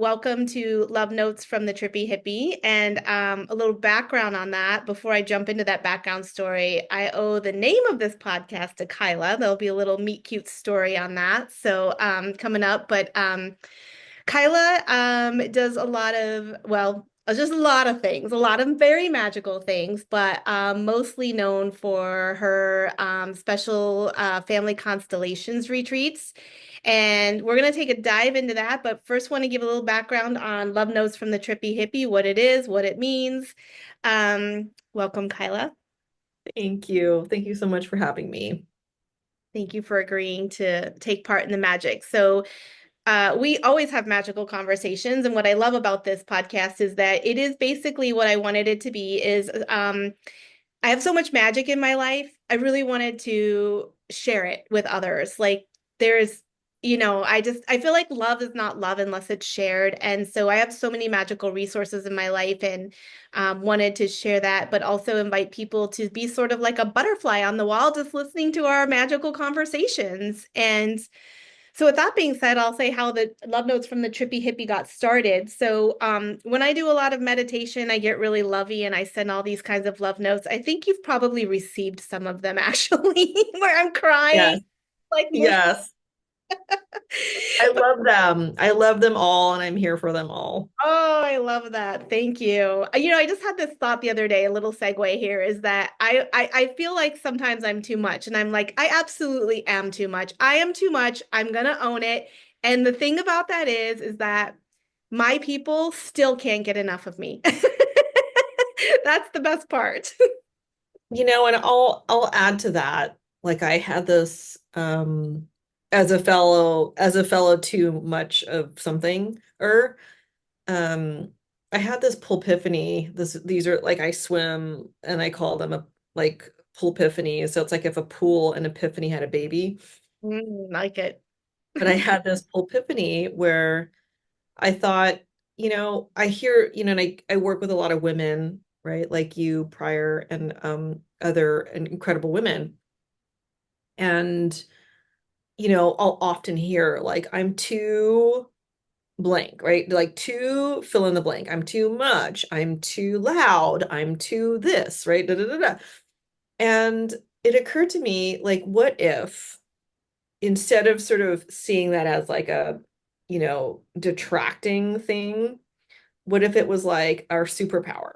welcome to Love Notes from the Trippy Hippie. And a little background on that before I jump into that background story. I owe the name of this podcast to Kyla. There'll be a little meet cute story on that. So coming up, but Kyla does a lot of, well, just a lot of things, a lot of very magical things, but mostly known for her special family constellations retreats. And we're going to take a dive into that, but first want to give a little background on Love Notes from the Trippy Hippie, what it is, what it means. Welcome, Kyla. Thank you. Thank you so much for having me. Thank you for agreeing to take part in the magic. So, we always have magical conversations, and what I love about this podcast is that it is basically what I wanted it to be is I have so much magic in my life. I really wanted to share it with others. Like there's, I feel like love is not love unless it's shared. And so I have so many magical resources in my life and wanted to share that, but also invite people to be sort of like a butterfly on the wall, just listening to our magical conversations. And so with that being said, I'll say how the Love Notes from the Trippy Hippie got started. So when I do a lot of meditation, I get really lovey and I send all these kinds of love notes. I think you've probably received some of them actually, where I'm crying, Yes. like mush. Yes. I love them. I love them all and I'm here for them all. Oh, I love that. Thank you. I just had this thought the other day, a little segue here is that I feel like sometimes I'm too much and I'm like, I absolutely am too much. I am too much. I'm gonna own it. And the thing about that is that my people still can't get enough of me. That's the best part. And I'll add to that. Like I had this as a fellow too much of something or I had this pulpiphany. These are like I swim and I call them a like pulpiphany. So it's like if a pool and epiphany had a baby. Like it. But I had this pulpiphany where I thought, I hear, and I work with a lot of women, right? Like you prior and other incredible women. And, I'll often hear like I'm too blank, right? Like too fill in the blank. I'm too much. I'm too loud. I'm too this, right? Da, da, da, da. And it occurred to me, like, what if instead of sort of seeing that as like a, detracting thing, what if it was like our superpower?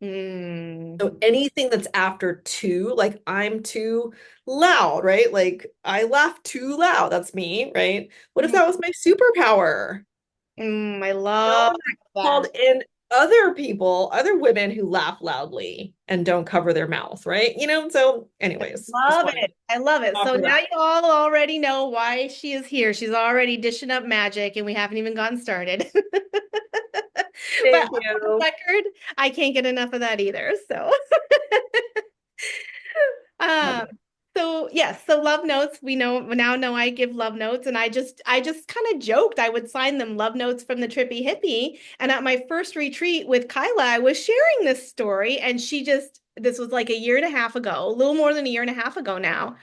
Mm. So anything that's after two, like I'm too loud, right? Like I laugh too loud. That's me, right? What if that was my superpower? I No, love and I called that. in other people, other women who laugh loudly and don't cover their mouth, right? So anyways, just Love wanted to it. I love it. So offer now that. you all already know why she is here. She's already dishing up magic and we haven't even gotten started. But Thank on the you. record, I can't get enough of that either. So Love um it. so yes, so love notes. We now know I give love notes and I just kind of joked I would sign them love notes from the Trippy Hippie. And at my first retreat with Kyla, I was sharing this story and this was like a year and a half ago, a little more than a year and a half ago now.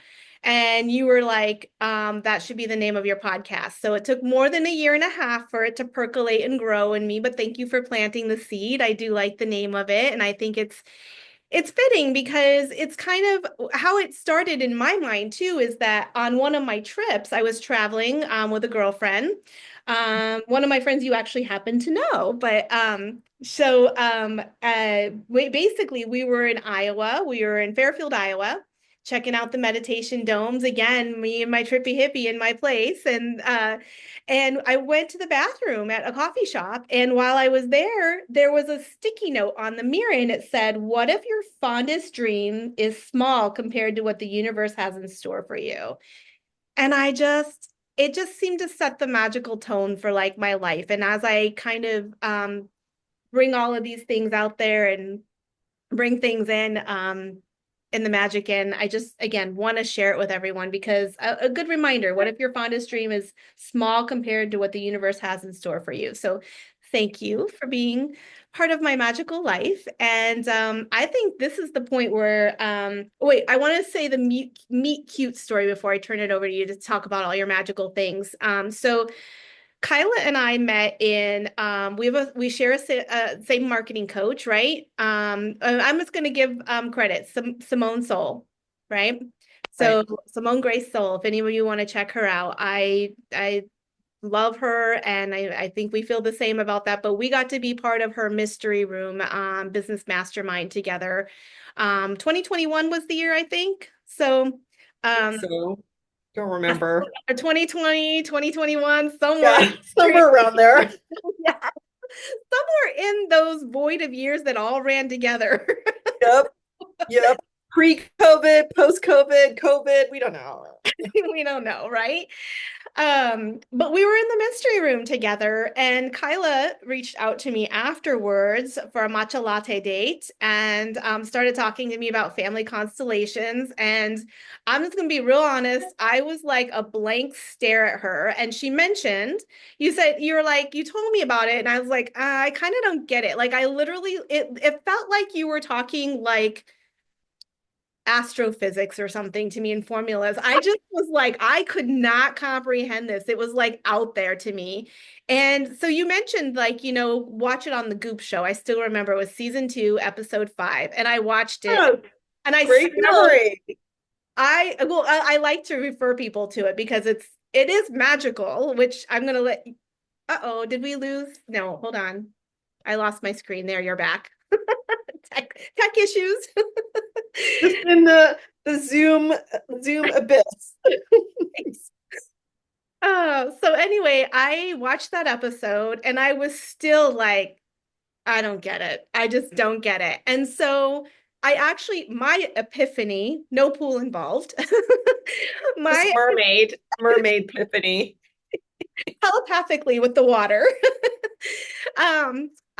And you were like, that should be the name of your podcast. So it took more than a year and a half for it to percolate and grow in me, but thank you for planting the seed. I do like the name of it, and I think it's fitting because it's kind of how it started in my mind too, is that on one of my trips, I was traveling with a girlfriend. One of my friends you actually happen to know, but basically we were in Iowa. We were in Fairfield, Iowa, checking out the meditation domes. Again, me and my trippy hippie in my place. And I went to the bathroom at a coffee shop. And while I was there, there was a sticky note on the mirror and it said, "What if your fondest dream is small compared to what the universe has in store for you?" And it just seemed to set the magical tone for like my life. And as I kind of bring all of these things out there and bring things in the magic in, I just again want to share it with everyone because a good reminder, what if your fondest dream is small compared to what the universe has in store for you? So thank you for being part of my magical life. And I think this is the point where wait, I want to say the meet cute story before I turn it over to you to talk about all your magical things. So Kyla and I met in we share same marketing coach, right? I'm just going to give credit, Simone Soul, right? Right. So Simone Grace Soul, if any of you want to check her out, I love her, and I think we feel the same about that. But we got to be part of her mystery room business mastermind together. 2021 was the year, I think. So Think um so. Don't remember. or 2020, 2021, somewhere. Yeah, somewhere around there. Yeah, somewhere in those void of years that all ran together. Yep. Yep. Pre-COVID, post-COVID, COVID, we don't know. We don't know, right? But we were in the mystery room together, and Kyla reached out to me afterwards for a matcha latte date and started talking to me about family constellations. And I'm just gonna be real honest, I was like a blank stare at her. And she mentioned, you said you were like, you told me about it, and I was like, I kind of don't get it. Like I literally, it felt like you were talking like astrophysics or something to me in formulas. I just was like, I could not comprehend this. It was like out there to me. And so you mentioned like, watch it on the Goop show. I still remember it was season 2, episode 5. And I watched it Oh, and I great remember memory. I like to refer people to it because it is magical, which I'm gonna let did we lose? No, hold on. I lost my screen. There, you're back. Tech issues. Just in the Zoom abyss. So anyway, I watched that episode and I was still like, I don't get it. I just don't get it. And so my epiphany, no pool involved, Just my mermaid Tiffany. telepathically with the water.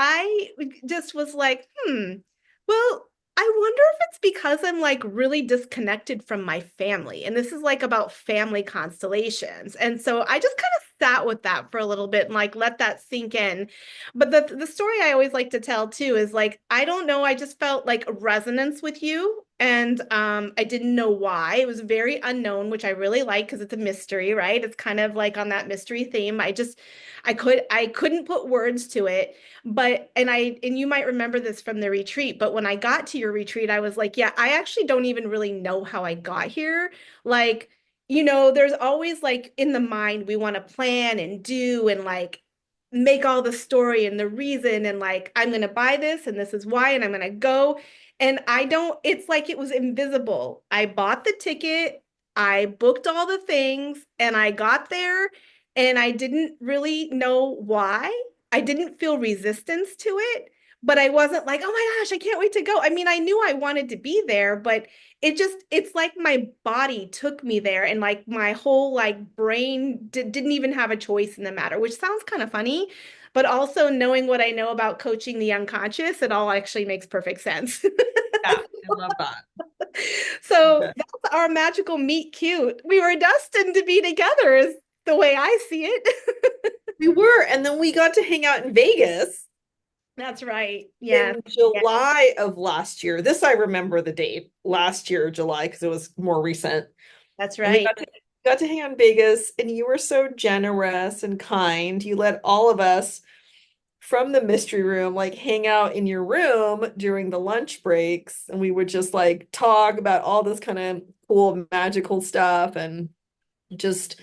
I just was like, well, I wonder if it's because I'm like really disconnected from my family. And this is like about family constellations. And so I just kind of sat with that for a little bit and like let that sink in. But the story I always like to tell too is like, I don't know, I just felt like a resonance with you. And I didn't know why. It was very unknown, which I really like because it's a mystery, right? It's kind of like on that mystery theme. I couldn't put words to it. But and you might remember this from the retreat, but when I got to your retreat, I was like, yeah, I actually don't even really know how I got here. Like, there's always like in the mind we want to plan and do and like make all the story and the reason and like I'm going to buy this and this is why and I'm going to go. And I don't, it's like it was invisible. I bought the ticket, I booked all the things, and I got there and I didn't really know why. I didn't feel resistance to it, but I wasn't like, oh my gosh, I can't wait to go. I mean, I knew I wanted to be there, but it's like my body took me there and like my whole like brain didn't even have a choice in the matter, which sounds kind of funny, but also knowing what I know about coaching the unconscious, it all actually makes perfect sense. Yeah, I love that. So Okay. that's our magical meet cute. We were destined to be together, is the way I see it. We were, and then we got to hang out in Vegas That's right. Yes. in Yeah, July of last year. This I remember the date, last year, July, because it was more recent. that's And we right. got to hang out in Vegas, and you were so generous and kind. You let all of us from the mystery room like hang out in your room during the lunch breaks, and we would just like talk about all this kind of cool magical stuff and just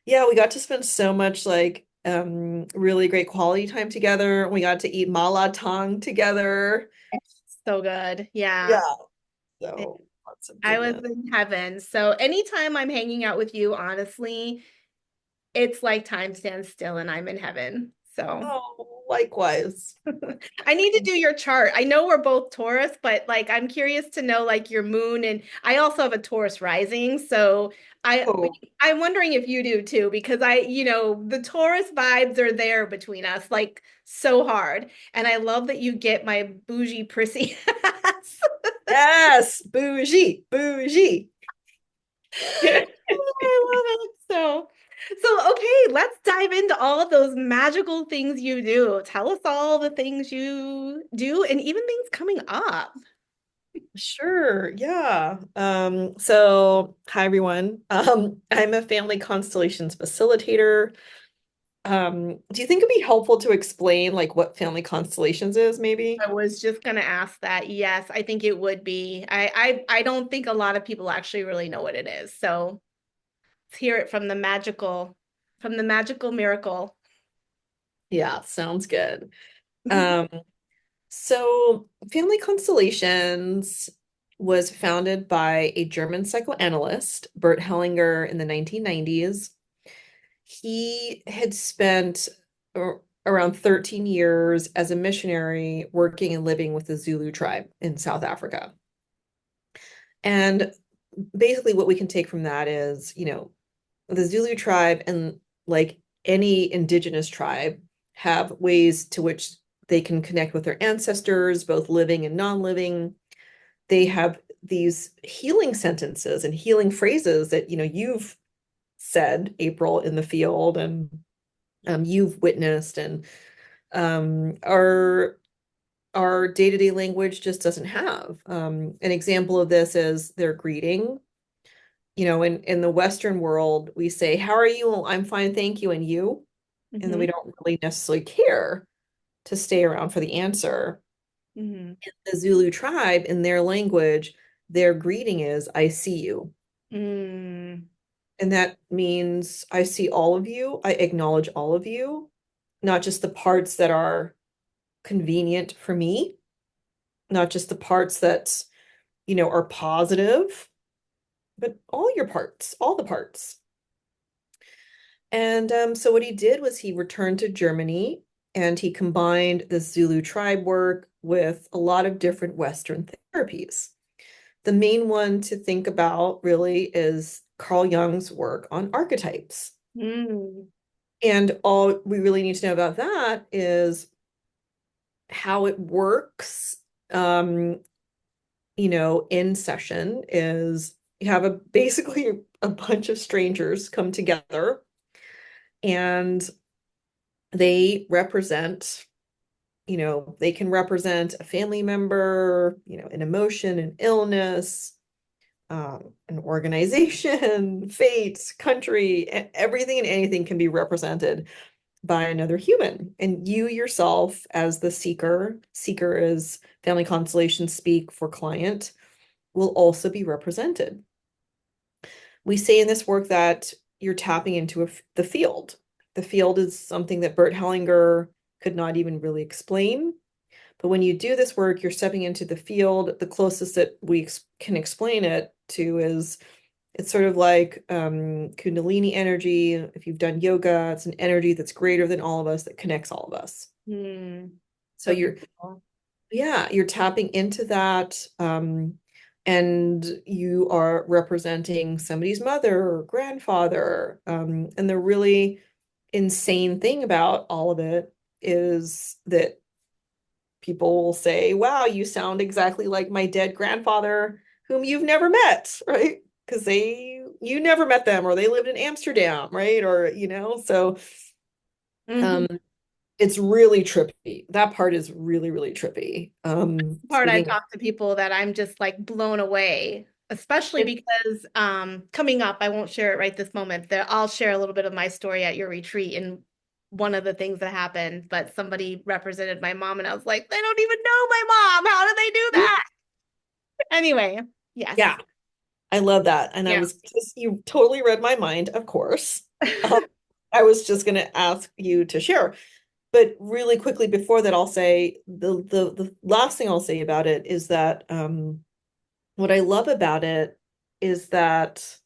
yeah, we got to spend so much like really great quality time together. We got to eat mala tang together. So good. Yeah. Yeah, so lots of I was goodness. in heaven. So anytime I'm hanging out with you, honestly, it's like time stands still and I'm in heaven. So Oh, likewise. I need to do your chart. I know we're both Taurus, but like I'm curious to know like your moon and I also have a Taurus rising. So I Oh, I'm wondering if you do too, because the Taurus vibes are there between us like so hard. And I love that you get my bougie prissy ass. yes, bougie, bougie. I love it. So okay, let's dive into all of those magical things you do. Tell us all the things you do and even things coming up. Sure, yeah. So hi everyone. I'm a family constellations facilitator. Do you think it'd be helpful to explain like what family constellations is, maybe? I was just gonna ask that. Yes, I think it would be. I don't think a lot of people actually really know what it is. So let's hear it from the magical miracle. Yeah, sounds good. Um, so Family Constellations was founded by a German psychoanalyst, Bert Hellinger, in the 1990s. He had spent around 13 years as a missionary working and living with the Zulu tribe in South Africa. And basically, what we can take from that is, the Zulu tribe and like any indigenous tribe have ways to which they can connect with their ancestors, both living and non-living. They have these healing sentences and healing phrases that, you've said, April, in the field, and you've witnessed, and our day-to-day language just doesn't have. An example of this is their greeting. In the Western world, we say, "How are you?" "Well, I'm fine, thank you." "And you?" And then we Hmm. don't really necessarily care to stay around for the answer. Hmm. In the Zulu tribe, in their language, their greeting is, "I see you." Mm. And that means I see all of you. I acknowledge all of you, not just the parts that are convenient for me, not just the parts that, are positive, but all your parts, all the parts. And so what he did was he returned to Germany and he combined the Zulu tribe work with a lot of different Western therapies. The main one to think about really is Carl Jung's work on archetypes. Mm. And all we really need to know about that is how it works. Um, in session is you have a basically a bunch of strangers come together and they represent, they can represent a family member, an emotion, an illness, an organization, fate, country, everything and anything can be represented by another human. And you yourself, as the seeker is family constellation speak for client, will also be represented. We say in this work that you're tapping into the field. The field is something that Bert Hellinger could not even really explain. But when you do this work, you're stepping into the field. The closest that we can explain it to is it's sort of like Kundalini energy. If you've done yoga, it's an energy that's greater than all of us that connects all of us. Mm. So So you're, beautiful. yeah, you're tapping into that. And you are representing somebody's mother or grandfather. And the really insane thing about all of it is that people will say, "Wow, you sound exactly like my dead grandfather, whom you've never met," right? Because you never met them, or they lived in Amsterdam, right? Or, so Hmm. um, it's really trippy. That part is really, really trippy. Part I Speaking of, talk to people that I'm just like blown away, especially because coming up, I won't share it right this moment. There, I'll share a little bit of my story at your retreat and one of the things that happened, but somebody represented my mom and I was like, they don't even know my mom. How did they do that? Anyway, yes. yeah, I love that. And I Yeah. was just, you totally read my mind, of course. Um, I was just going to ask you to share. But really quickly before that, I'll say the last thing I'll say about it is that what I love about it is that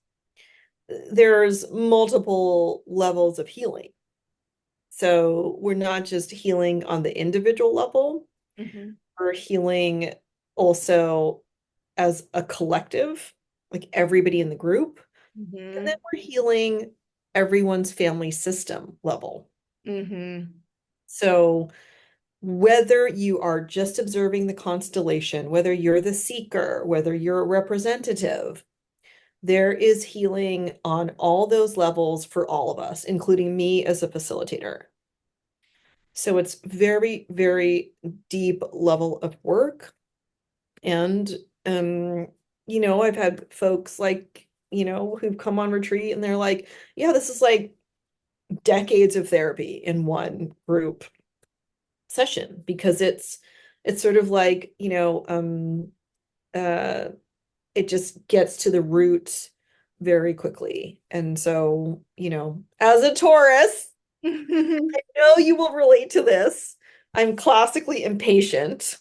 there's multiple levels of healing. So we're not just healing on the individual level, Hmm. we're healing also as a collective, like everybody in the group. And then Hmm. we're healing everyone's family system level. Hmm. So whether you are just observing the constellation, whether you're the seeker, whether you're a representative, there is healing on all those levels for all of us, including me as a facilitator. So it's very, very deep level of work. And, um, I've had folks like, who've come on retreat and they're like, yeah, this is like decades of therapy in one group session because it's sort of like, uh it just gets to the root very quickly. And so, as a Taurus, I know you will relate to this. I'm classically impatient.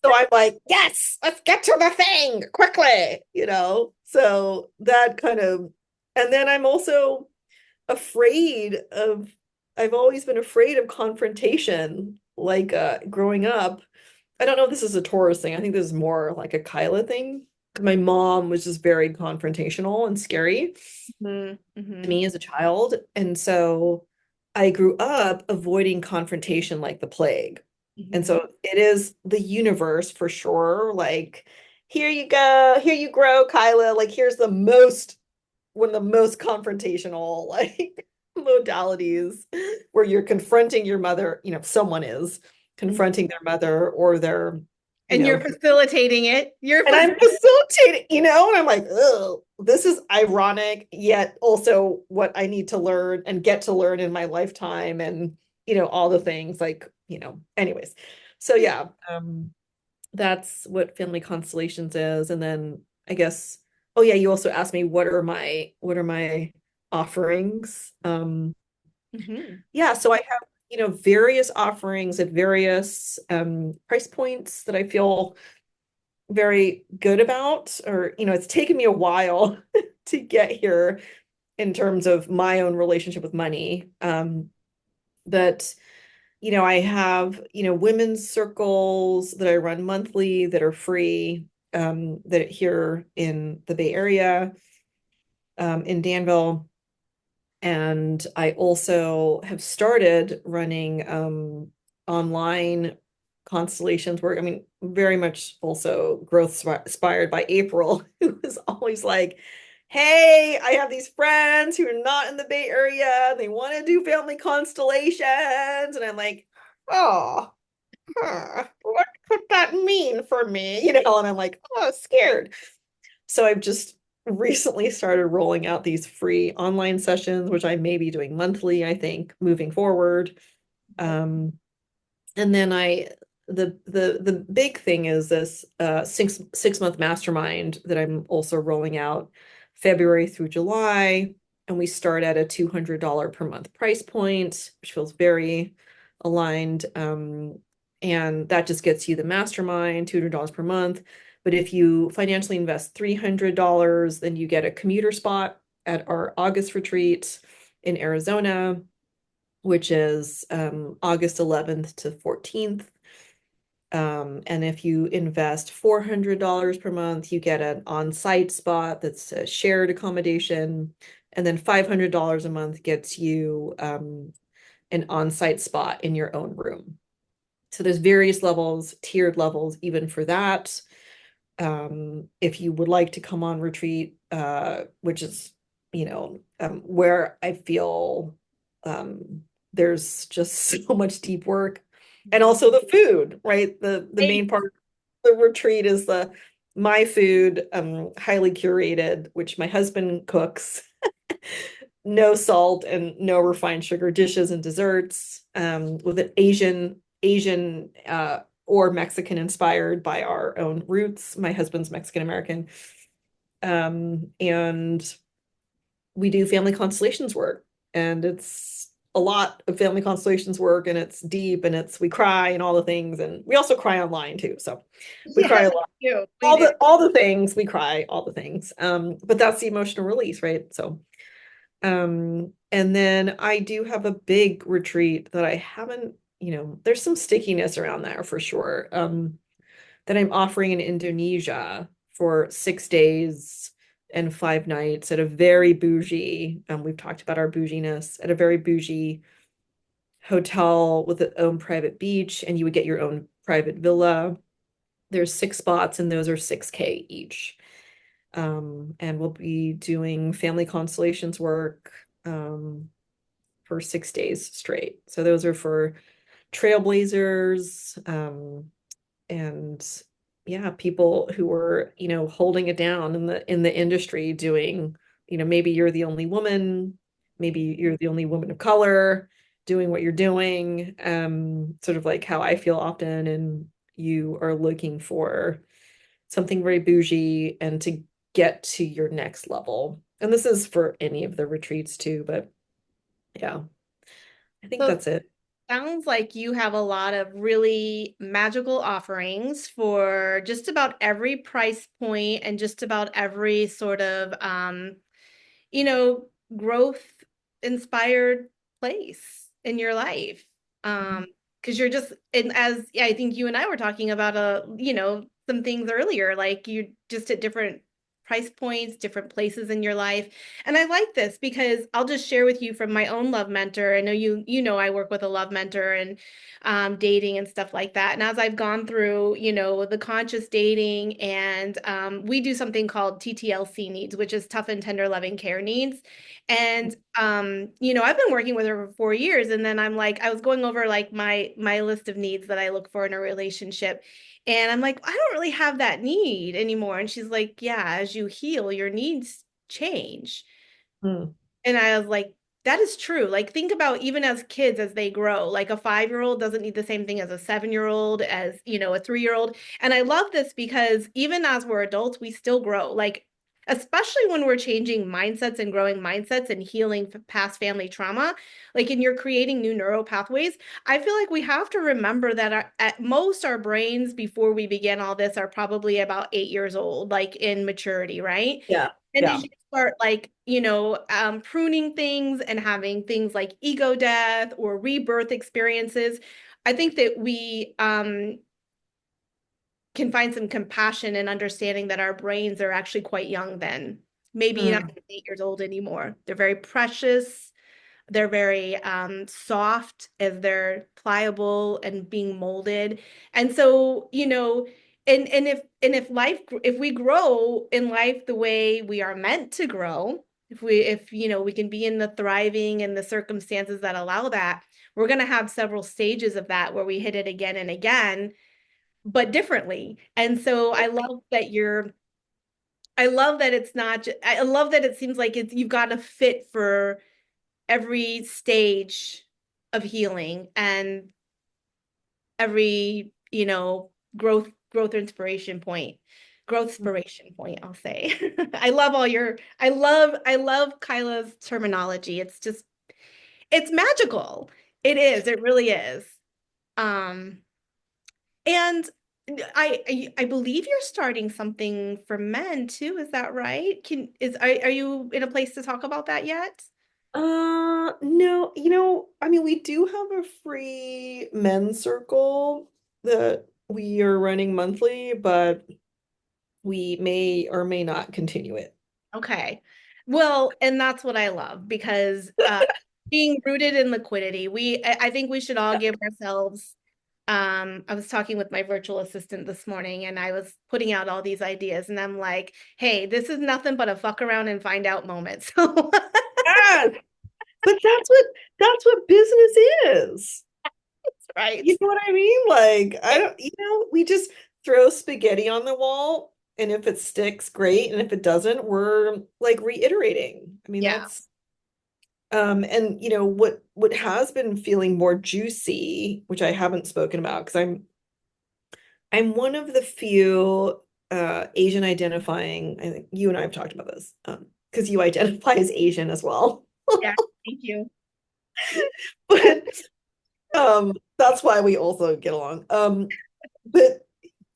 So I'm like, yes, let's get to the thing quickly. So that kind of, and then I'm also afraid of, I've always been afraid of confrontation, like growing up. I don't know if this is a Taurus thing. I think this is more like a Kyla thing. My mom was just very confrontational and scary to Hmm. me as a child. And so I grew up avoiding confrontation like the plague. And Hmm. so it is the universe for sure. Like, here you go, here you grow, Kyla. Like, here's one of the most confrontational, like, modalities where you're confronting your mother, someone is confronting their mother or their, you And you're know, facilitating it. and I'm facilitating, and I'm like, oh, this is ironic, yet also what I need to learn and get to learn in my lifetime and, all the things like, anyways. So yeah, that's what family constellations is. And then I guess, oh yeah, you also asked me what are my offerings. Hmm. Yeah, so I have, various offerings at various price points that I feel very good about, or, it's taken me a while to get here in terms of my own relationship with money. But, I have, women's circles that I run monthly that are free, that here in the Bay Area, in Danville. And I also have started running online constellations work. I mean, very much also growth inspired by April, who was always like, hey, I have these friends who are not in the Bay Area. They want to do family constellations. And I'm like, oh, what could that mean for me? And I'm like, oh, scared. So I've just recently started rolling out these free online sessions, which I may be doing monthly, I think, moving forward. Um, and then the big thing is this six month mastermind that I'm also rolling out February through July. And we start at a $200 per month price point, which feels very aligned. And that just gets you the mastermind, $200 per month. But if you financially invest $300, then you get a commuter spot at our August retreat in Arizona, which is August 11th to 14th. And if you invest $400 per month, you get an on-site spot that's a shared accommodation. And then $500 a month gets you an on-site spot in your own room. So there's various levels, tiered levels, even for that. If you would like to come on retreat, which is, where I feel there's just so much deep work, and also the food, right? The Hey, main part of the retreat is the my food, highly curated, which my husband cooks, no salt and no refined sugar dishes and desserts, with an Asian or Mexican inspired by our own roots. My husband's Mexican American. And we do family constellations work, and it's a lot of family constellations work, and it's deep, and we cry and all the things, and we also cry online too. So we cry yes, a lot. we do. We All do. the things we cry, all the things. But that's the emotional release, right? So and then I do have a big retreat that I haven't, there's some stickiness around there for sure. That I'm offering in Indonesia for 6 days and 5 nights at a very bougie, we've talked about our bouginess, at a very bougie hotel with its own private beach, and you would get your own private villa. There's 6 spots, and those are 6K each. And we'll be doing family constellations work for 6 days straight. So those are for trailblazers, and yeah, people who are, holding it down in the industry doing, maybe you're the only woman, maybe you're the only woman of color doing what you're doing, sort of like how I feel often, and you are looking for something very bougie and to get to your next level. And this is for any of the retreats too, but yeah, I think So that's it. sounds like you have a lot of really magical offerings for just about every price point and just about every sort of you know, growth inspired place in your life. Um, because you're just and as yeah, I think you and I were talking about some things earlier, like you just at different price points, different places in your life. And I like this because I'll just share with you from my own love mentor. I know you know I work with a love mentor and dating and stuff like that. And as I've gone through, the conscious dating and we do something called TTLC needs, which is tough and tender loving care needs. And I've been working with her for 4 years, and then I'm like, I was going over like my list of needs that I look for in a relationship. And I'm like, I don't really have that need anymore. And she's like, yeah, as you heal, your needs change. Mm, And I was like, that is true. Like, think about even as kids as they grow. Like, a 5-year-old doesn't need the same thing as a 7-year-old, as, a 3-year-old. And I love this because even as we're adults, we still grow. Like, especially when we're changing mindsets and growing mindsets and healing past family trauma, like, and you're creating new neural pathways. I feel like we have to remember that at most our brains before we begin all this are probably about 8 years old, like in maturity, right? yeah, And as yeah. you start like, pruning things and having things like ego death or rebirth experiences, I think that we can find some compassion and understanding that our brains are actually quite young then. Maybe not Mm, 8 years old anymore. They're very precious. They're very soft as they're pliable and being molded. And so, if we grow in life the way we are meant to grow, if we can be in the thriving and the circumstances that allow that, we're going to have several stages of that where we hit it again and again, but differently. And so I love that it's not I love that it seems like you've got to fit for every stage of healing and every, growth inspiration point, growth inspiration point, I'll say. I love Kyla's terminology. It's magical. It is, it really is. Um, and I believe you're starting something for men too. Is that right? Are you in a place to talk about that yet? no, I mean, we do have a free men's circle that we are running monthly, but we may or may not continue it. Okay. Well, and that's what I love because being rooted in liquidity, I think we should all give ourselves I was talking with my virtual assistant this morning and I was putting out all these ideas and I'm like, "Hey, this is nothing but a fuck around and find out moment." So, Yes, but that's what business is. right. You know what I mean? Like, I don't, we just throw spaghetti on the wall, and if it sticks, great. And if it doesn't, we're like reiterating. I mean, Yeah. that's and what has been feeling more juicy, which I haven't spoken about because I'm one of the few Asian identifying, I think you and I have talked about this, because you identify as Asian as well. Yeah. Thank you. But that's why we also get along. But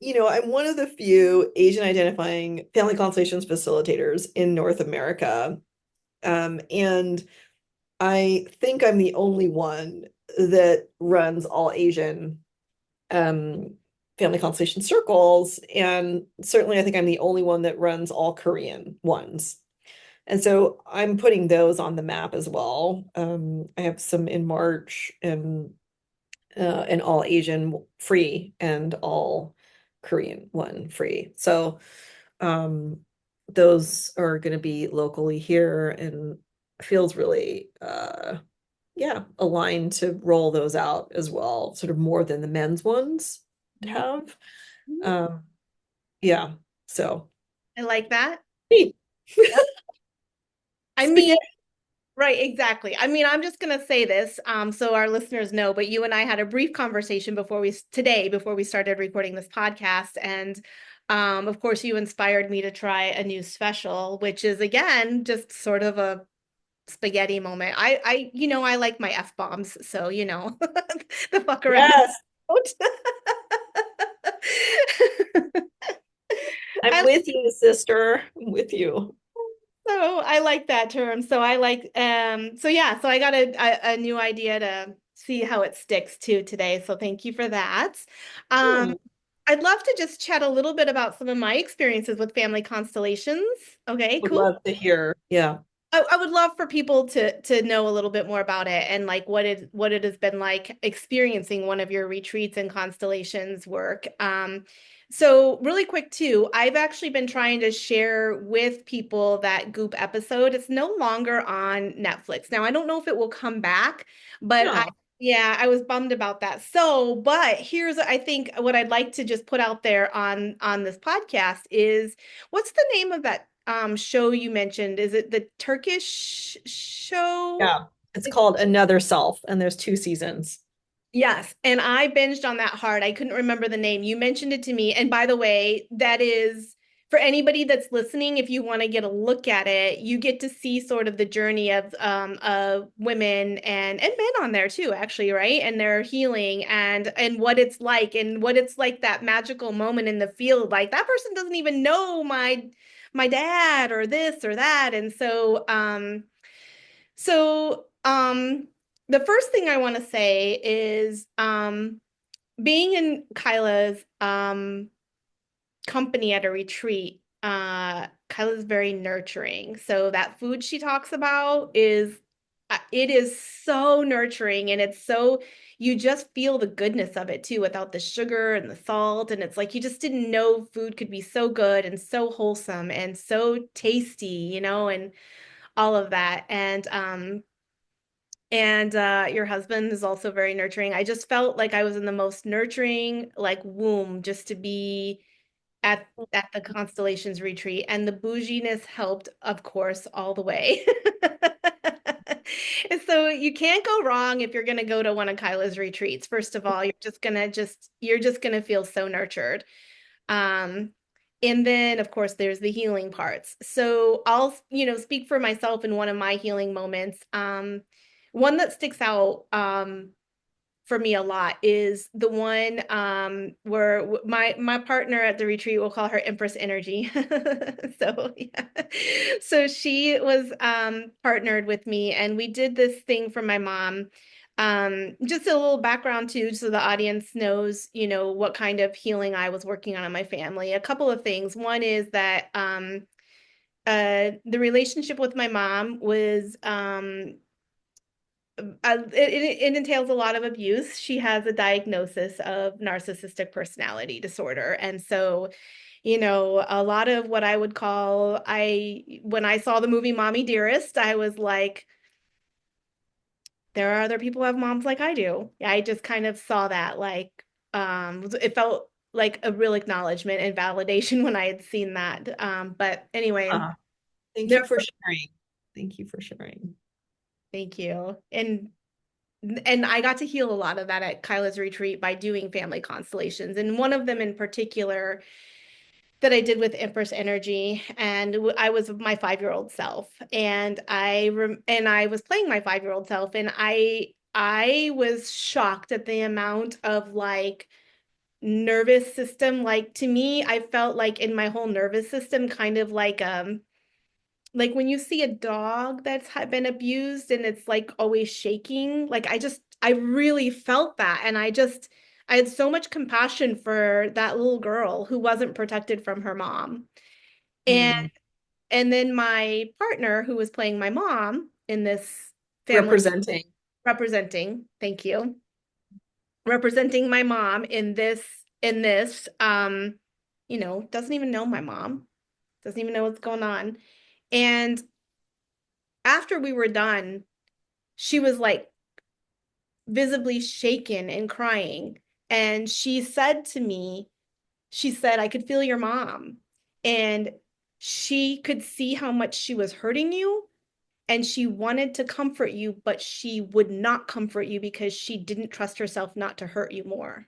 I'm one of the few Asian identifying family constellations facilitators in North America. And I think I'm the only one that runs all Asian um, family constellation circles. And certainly, I think I'm the only one that runs all Korean ones. And so I'm putting those on the map as well. I have some in March and all Asian free and all Korean one free. So um, those are going to be locally here and feels really yeah, aligned to roll those out as well, sort of more than the men's ones Mhm. have. Mhm. Um, yeah, so I like that. neat. I mean, Spaghetti. Right, exactly. I mean, I'm just gonna say this, so our listeners know, but you and I had a brief conversation before we started recording this podcast, and of course, you inspired me to try a new special, which is again just sort of a spaghetti moment. I like my F-bombs, so the fuck around. Yes, I'm I with you, sister. I'm with you. So I like that term. So I got a new idea to see how it sticks to today. So thank you for that. Um, Hmm. I'd love to just chat a little bit about some of my experiences with family constellations. Okay, Would cool. love to hear. Yeah. I would love for people to know a little bit more about it and like what it has been like experiencing one of your retreats and constellations work. So really quick too, I've actually been trying to share with people that Goop episode. It's no longer on Netflix. Now I don't know if it will come back, but No. I was bummed about that. So, but here's I think what I'd like to just put out there on this podcast is what's the name of that show you mentioned? Is it the Turkish show? Yeah. It's called Another Self, and there's 2 seasons. Yes, and I binged on that hard. I couldn't remember the name. You mentioned it to me. And by the way, that is for anybody that's listening, if you want to get a look at it, you get to see sort of the journey of women and men on there too, actually, right? And their healing and what it's like that magical moment in the field. Like that person doesn't even know my dad or this or that. And so the first thing I want to say is being in Kyla's company at a retreat, Kyla's very nurturing. So that food she talks about is it is so nurturing and it's so you just feel the goodness of it too without the sugar and the salt and it's like you just didn't know food could be so good and so wholesome and so tasty, and all of that. And your husband is also very nurturing. I just felt like I was in the most nurturing like womb just to be at the Constellations retreat, and the bouginess helped, of course, all the way. And so you can't go wrong if you're going to go to one of Kyla's retreats. First of all, you're just going to feel so nurtured. Um, and then, of course, there's the healing parts. So I'll, speak for myself in one of my healing moments. One that sticks out for me a lot is the one where my partner at the retreat, we'll call her Empress Energy. So yeah. So she was partnered with me and we did this thing for my mom. Just a little background too, so the audience knows, what kind of healing I was working on in my family. A couple of things. One is that the relationship with my mom was it entails a lot of abuse. She has a diagnosis of narcissistic personality disorder. And so, a lot of what I would call, when I saw the movie Mommy Dearest, I was like, there are other people who have moms like I do. I just kind of saw that, like, it felt like a real acknowledgement and validation when I had seen that. But anyway, Uh, Thank there, you for sharing. Thank you for sharing. thank you. And I got to heal a lot of that at Kyla's retreat by doing family constellations. And one of them in particular that I did with Empress Energy, and I was my 5-year-old self, and I was playing my 5-year-old self, and I was shocked at the amount of like nervous system. Like to me, I felt like in my whole nervous system, kind of like when you see a dog that's been abused and it's like always shaking, like I really felt that. And I had so much compassion for that little girl who wasn't protected from her mom. And Mm. and then my partner who was playing my mom in this family Representing. thank you, representing my mom in this, doesn't even know my mom, doesn't even know what's going on. And after we were done, she was like visibly shaken and crying. And she said to me, she said, I could feel your mom. And she could see how much she was hurting you. and she wanted to comfort you, but she would not comfort you because she didn't trust herself not to hurt you more.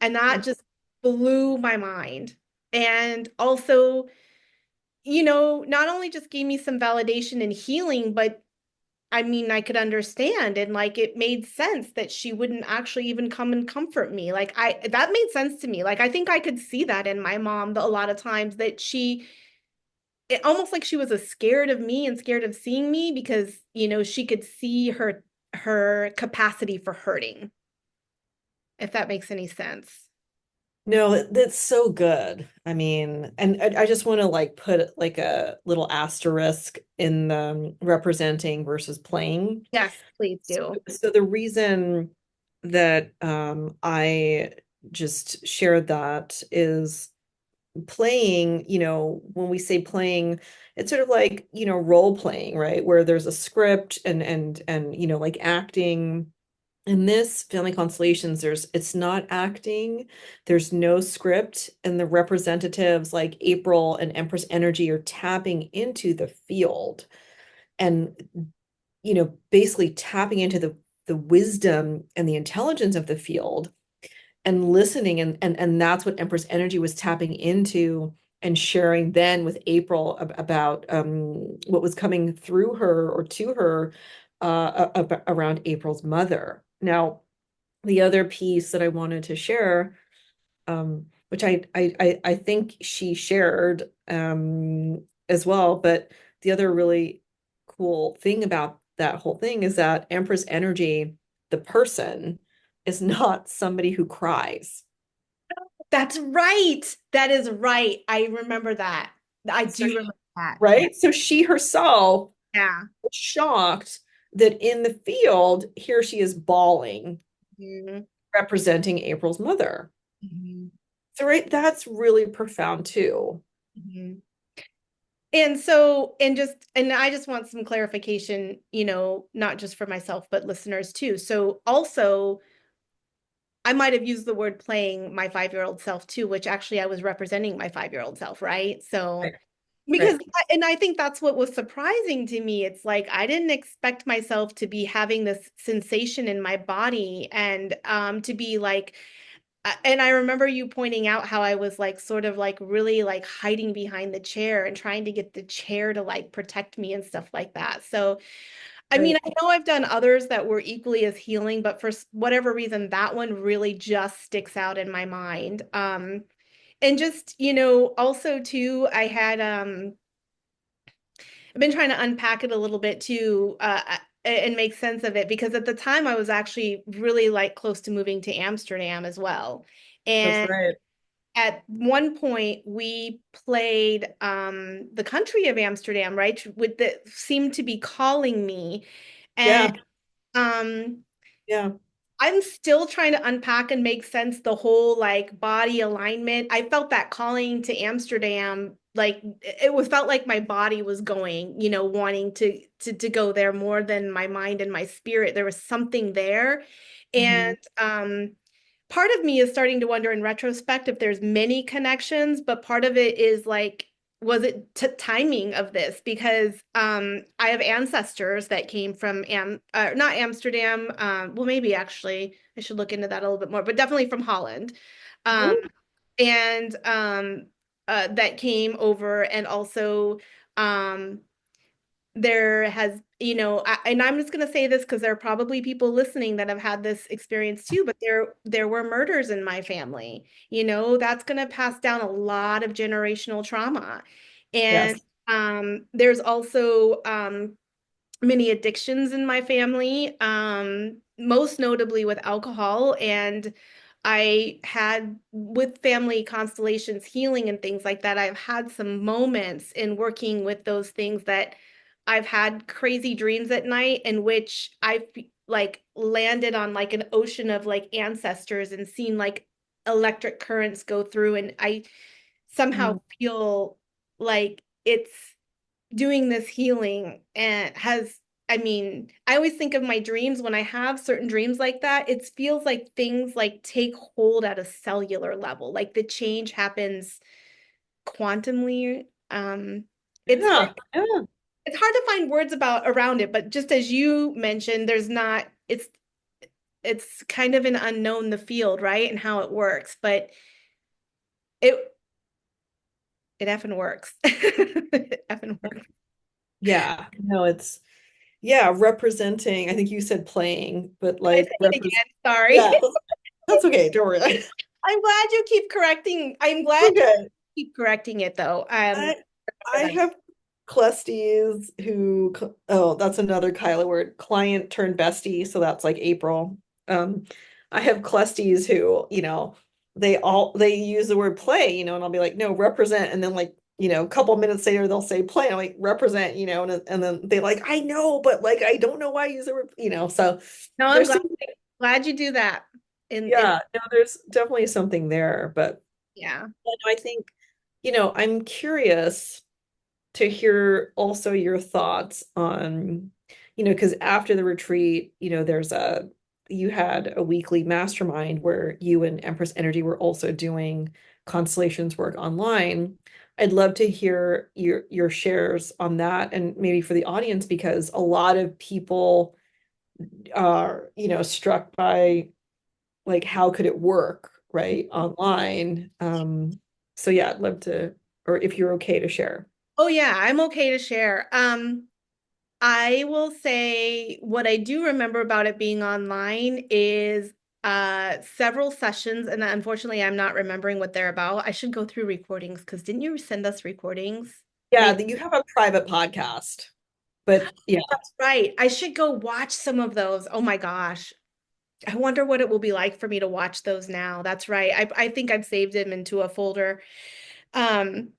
And that just blew my mind. And also, not only just gave me some validation and healing, but I mean, I could understand and like it made sense that she wouldn't actually even come and comfort me. Like that made sense to me. Like I think I could see that in my mom a lot of times that it almost like she was a scared of me and scared of seeing me because, she could see her capacity for hurting, if that makes any sense. No, that's so good. I mean, and I just want to like put like a little asterisk in the representing versus playing. Yes, please So, do. so the reason that I just shared that is playing, when we say playing, it's sort of like, role playing, right? Where there's a script and like acting. In this family constellations, it's not acting, there's no script, and the representatives like April and Empress energy are tapping into the field and basically tapping into the wisdom and the intelligence of the field and listening and that's what Empress energy was tapping into and sharing then with April about what was coming through her or to her around April's mother. Now, the other piece that I wanted to share, which I think she shared as well, but the other really cool thing about that whole thing is that Empress energy, the person, is not somebody who cries. That's right. That is right. I remember that. I So do remember that. Yeah. right? So she herself Yeah. was shocked that in the field, here she is bawling, Mhm. representing April's mother. Mhm. So, right, that's really profound too. Mhm. And I just want some clarification, not just for myself, but listeners too. So also, I might have used the word playing my 5-year-old self too, which actually I was representing my 5-year-old self, right? So Right, because, right. and I think that's what was surprising to me. It's like I didn't expect myself to be having this sensation in my body and to be like, and I remember you pointing out how I was like sort of like really like hiding behind the chair and trying to get the chair to like protect me and stuff like that. So, I mean, Right. I know I've done others that were equally as healing, but for whatever reason, that one really just sticks out in my mind. And just, also too, I've been trying to unpack it a little bit too, and make sense of it because at the time I was actually really like close to moving to Amsterdam as well. That's And right. at one point we played the country of Amsterdam, right? With the seemed to be calling me. And Yeah. um Yeah. I'm still trying to unpack and make sense the whole like body alignment. I felt that calling to Amsterdam, like it was felt like my body was going, wanting to go there more than my mind and my spirit. There was something there. Mhm. And part of me is starting to wonder in retrospect if there's many connections, but part of it is like, was it timing of this? Because I have ancestors that came from not Amsterdam. Well, maybe actually I should look into that a little bit more, but definitely from Holland, um, Mhm. and that came over, and also um, there has, and I'm just going to say this because there are probably people listening that have had this experience too, but there were murders in my family. That's going to pass down a lot of generational trauma. And Yes. there's also many addictions in my family, most notably with alcohol. And I had, with family constellations healing and things like that, I've had some moments in working with those things that I've had crazy dreams at night in which I've like landed on like an ocean of like ancestors and seen like electric currents go through. And I somehow Mm. feel like it's doing this healing and I mean, I always think of my dreams when I have certain dreams like that. It feels like things like take hold at a cellular level, like the change happens quantumly. It's very, Yeah. Yeah. it's hard to find words about around it, but just as you mentioned, there's not it's kind of an unknown the field, right? And how it works, but it it effing works. It effing works. Yeah, no, it's yeah, representing. I think you said playing, but I like said it represent. again, sorry. Yeah, that's okay. Don't worry. I'm glad you keep correcting. I'm glad you Okay. keep correcting it though. I For I that. have clusties who, oh, that's another Kyla word, client turned bestie. So that's like April. Um, I have clusties who, they use the word play, and I'll be like, no, represent. And then like, a couple minutes later they'll say play. And I'm like, represent, and then they like, I know, but like, I don't know why I use the word, so No, I'm there's glad some, glad you do that. In yeah, no, there's definitely something there. But yeah. I think, I'm curious to hear also your thoughts on, because after the retreat, you had a weekly mastermind where you and Empress Energy were also doing constellations work online. I'd love to hear your shares on that and maybe for the audience, because a lot of people are, struck by like how could it work, right, online. So yeah, I'd love to, or if you're okay to share. Oh yeah, I'm okay to share. I will say what I do remember about it being online is several sessions, and unfortunately I'm not remembering what they're about. I should go through recordings because didn't you send us recordings? Yeah, Maybe that you have a private podcast, but yeah, that's right. I should go watch some of those. Oh my gosh. I wonder what it will be like for me to watch those now. That's right. I think I've saved them into a folder. Um,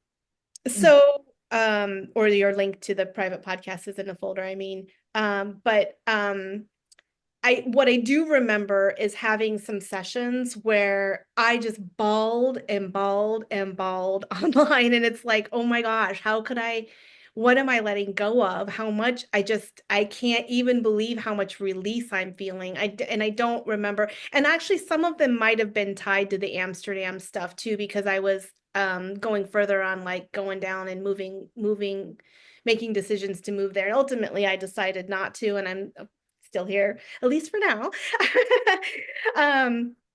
so or your link to the private podcast is in a folder, I mean. But I what I do remember is having some sessions where I just bawled and bawled and bawled online, and it's like, oh my gosh, how could I? What am I letting go of? How much I can't even believe how much release I'm feeling. And I don't remember. And actually, some of them might have been tied to the Amsterdam stuff too, because I was going further on, like going down and moving, making decisions to move there. And ultimately, I decided not to, and I'm still here at least for now.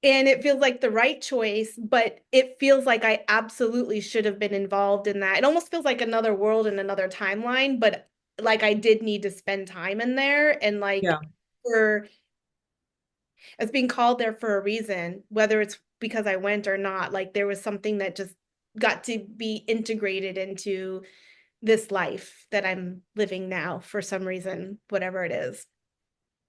And it feels like the right choice, but it feels like I absolutely should have been involved in that. It almost feels like another world and another timeline, but like I did need to spend time in there and yeah, like for as being called there for a reason, whether it's because I went or not, like there was something that just got to be integrated into this life that I'm living now for some reason, whatever it is.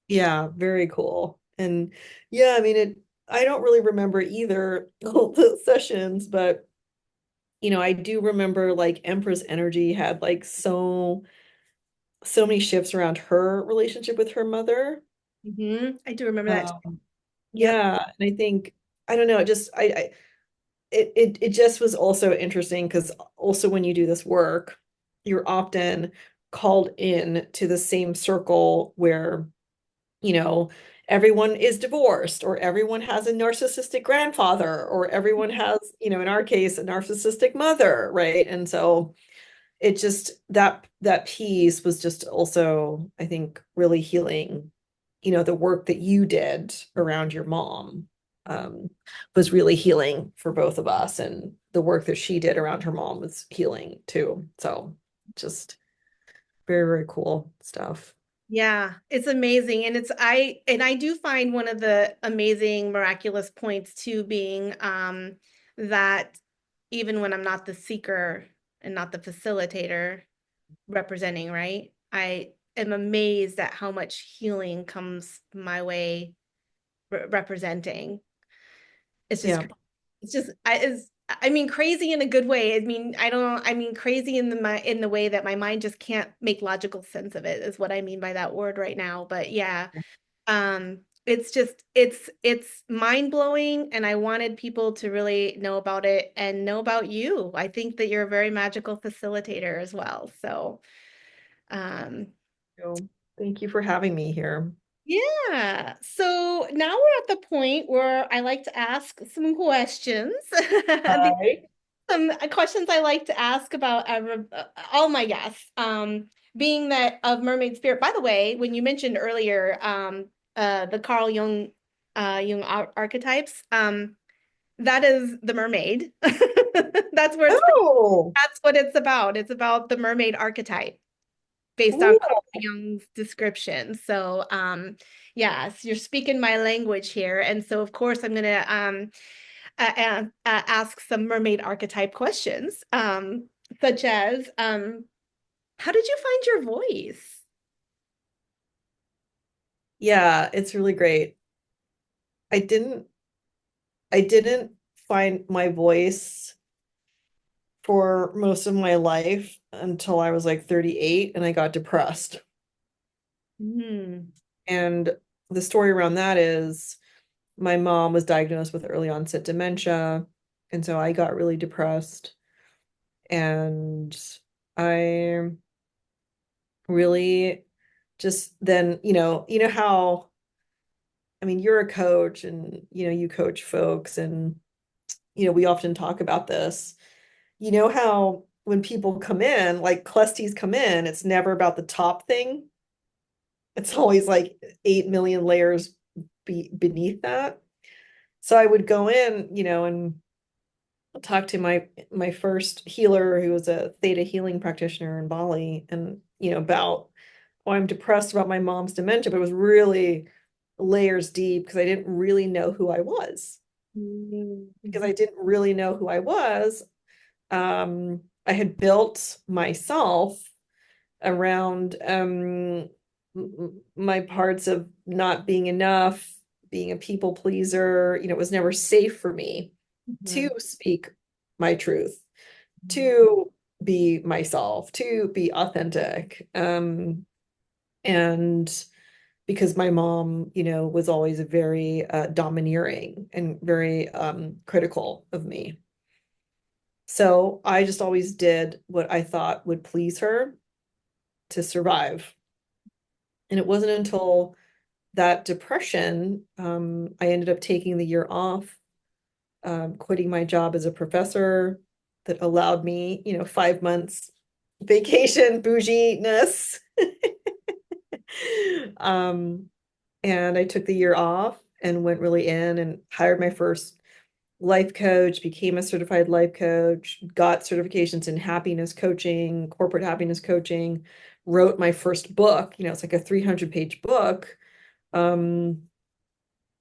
yeah, very cool. And yeah, I mean I don't really remember either all the sessions, but I do remember like Empress Energy had like so many shifts around her relationship with her mother. I do remember that. Um, Yep. yeah, and I think I don't know, it just I it just was also interesting because also when you do this work, you're often called in to the same circle where, you know, everyone is divorced or everyone has a narcissistic grandfather or everyone has, in our case, a narcissistic mother, right? And so it just that piece was just also, I think, really healing. The work that you did around your mom um, was really healing for both of us, and the work that she did around her mom was healing too. So just very, very cool stuff. Yeah, it's amazing. And I do find one of the amazing miraculous points too being that even when I'm not the seeker and not the facilitator representing, right? I am amazed at how much healing comes my way representing. It's just Yeah, it's just I mean crazy in a good way. I mean crazy in in the way that my mind just can't make logical sense of it is what I mean by that word right now. But yeah, it's just it's mind-blowing and I wanted people to really know about it and know about you. I think that you're a very magical facilitator as well. So, um so thank you for having me here. yeah. So now we're at the point where I like to ask some questions. Hi. Some questions I like to ask about all my guests. being that of mermaid spirit. By the way, when you mentioned earlier the Carl Jung Jung archetypes, that is the mermaid. That's where it's from. Oh, That's what it's about. It's about the mermaid archetype based on Carl cool. Jung's description. So, yes, you're speaking my language here. And so, of course, I'm going to ask some mermaid archetype questions, such as how did you find your voice? Yeah, it's really great. I didn't I didn't find my voice for most of my life until I was like 38 and I got depressed. Hmm. And the story around that is my mom was diagnosed with early onset dementia. And so I got really depressed. And I really just then, how, I mean, you're a coach and, you coach folks and, we often talk about this. You know how when people come in, like clusties come in, it's never about the top thing. It's always like 8 million layers beneath that. So I would go in, and talk to my first healer who was a theta healing practitioner in Bali and, about, oh, I'm depressed about my mom's dementia, but it was really layers deep because I didn't really know who I was. Because Mhm. I didn't really know who I was, I had built myself around my parts of not being enough, being a people pleaser. It was never safe for me to Mhm. speak my truth, to be myself, to be authentic. And because my mom, was always very domineering and very critical of me. So I just always did what I thought would please her to survive. And it wasn't until that depression, I ended up taking the year off, quitting my job as a professor that allowed me, 5 months vacation, bougie-ness. Um, and I took the year off and went really in and hired my first life coach, became a certified life coach, got certifications in happiness coaching, corporate happiness coaching, wrote my first book. It's like a 300-page book, um,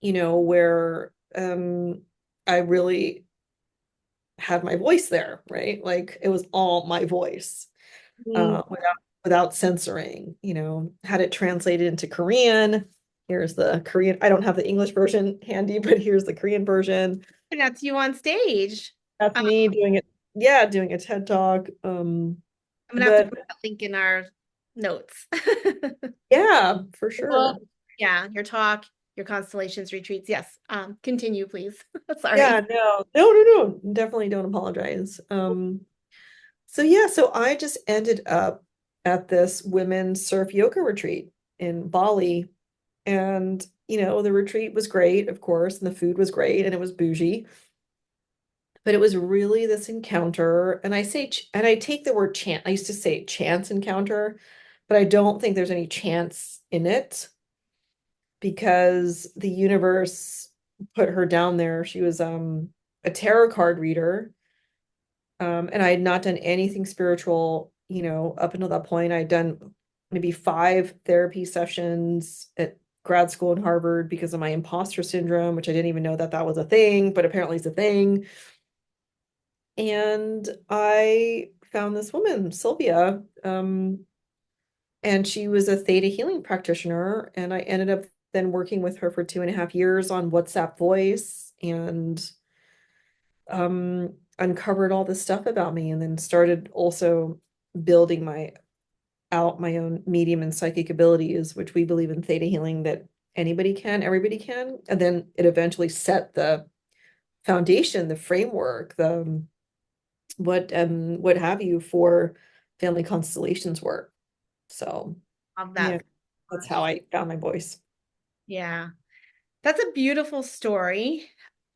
where I really had my voice there, right? Like it was all my voice, Mm. without censoring, had it translated into Korean. Here's the Korean. I don't have the English version handy, but here's the Korean version. And that's you on stage. That's Um, me doing it. Yeah, doing a TED Talk. I'm gonna have to But put that link in our notes. yeah, for Well, sure. yeah, your talk, your constellations retreats. Yes. Continue, please. Yeah, Sorry. no. Definitely don't apologize. So yeah, so I just ended up at this women's surf yoga retreat in Bali. And, the retreat was great, of course, and the food was great and it was bougie. But it was really this encounter. And and I take the word chance. I used to say chance encounter, but I don't think there's any chance in it because the universe put her down there. She was a tarot card reader. And I had not done anything spiritual, up until that point. I'd done maybe 5 therapy sessions at grad school in Harvard because of my imposter syndrome, which I didn't even know that that was a thing, but apparently it's a thing. And I found this woman, Sylvia, and she was a theta healing practitioner. And I ended up then working with her for 2.5 years on WhatsApp voice and uncovered all this stuff about me and then started also building my own medium and psychic abilities, which we believe in theta healing that anybody can, everybody can. And then it eventually set the foundation, the framework, the what have you for family constellations work. So Love yeah, that so that's how much. I found my voice. Yeah. That's a beautiful story.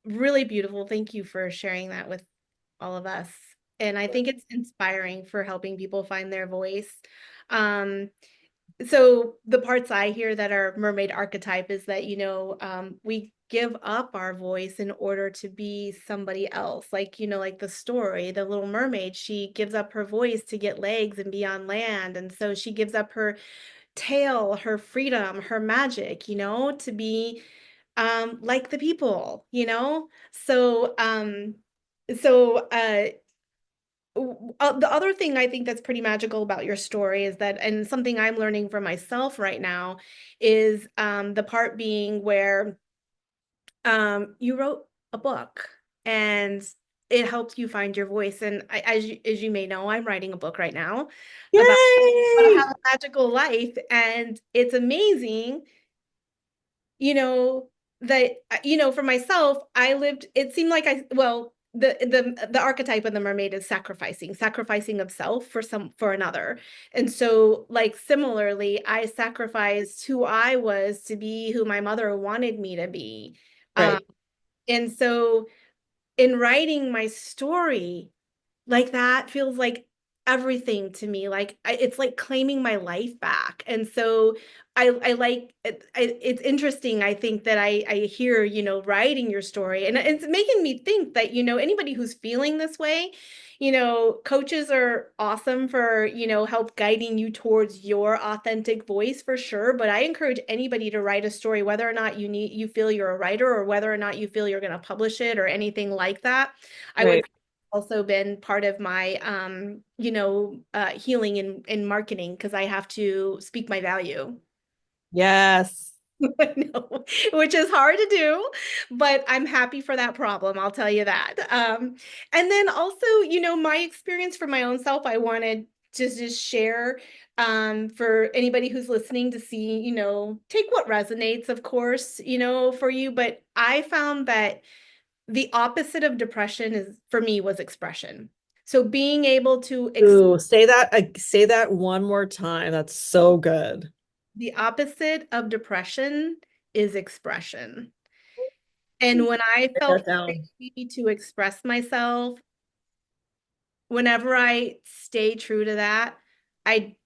Really beautiful. Thank you for sharing that with all of us. And I think it's inspiring for helping people find their voice. So the parts I hear that are mermaid archetype is that, we give up our voice in order to be somebody else. Like, like the story, the Little Mermaid, she gives up her voice to get legs and be on land. And so she gives up her tail, her freedom, her magic, to be like the people, So the other thing I think that's pretty magical about your story is that, and something I'm learning for myself right now, is the part being where you wrote a book and it helped you find your voice. And as you may know, I'm writing a book right now about how to Yay! have a magical life, and it's amazing you know that for myself I lived it seemed like I well the archetype of the mermaid is sacrificing of self for another. And so, like, similarly, I sacrificed who I was to be who my mother wanted me to be. um Right. and so in writing my story, like, that feels like everything to me. Like, it's like claiming my life back. And so I like it, it's interesting. I think that I hear, writing your story, and it's making me think that, anybody who's feeling this way, coaches are awesome for, help guiding you towards your authentic voice for sure. But I encourage anybody to write a story, whether or not you feel you're a writer, or whether or not you feel you're going to publish it or anything like that. I would Right. also been part of my healing in marketing, because I have to speak my value. Yes. I know, which is hard to do, but I'm happy for that problem, I'll tell you that. And then also, my experience for my own self, I wanted to just share for anybody who's listening to see, take what resonates, of course, for you. But I found that the opposite of depression is for me was expression. So being able to Ooh, say that one more time. That's so good. the opposite of depression is expression. And when I Write that felt down. free to express myself, whenever I stay true to that, I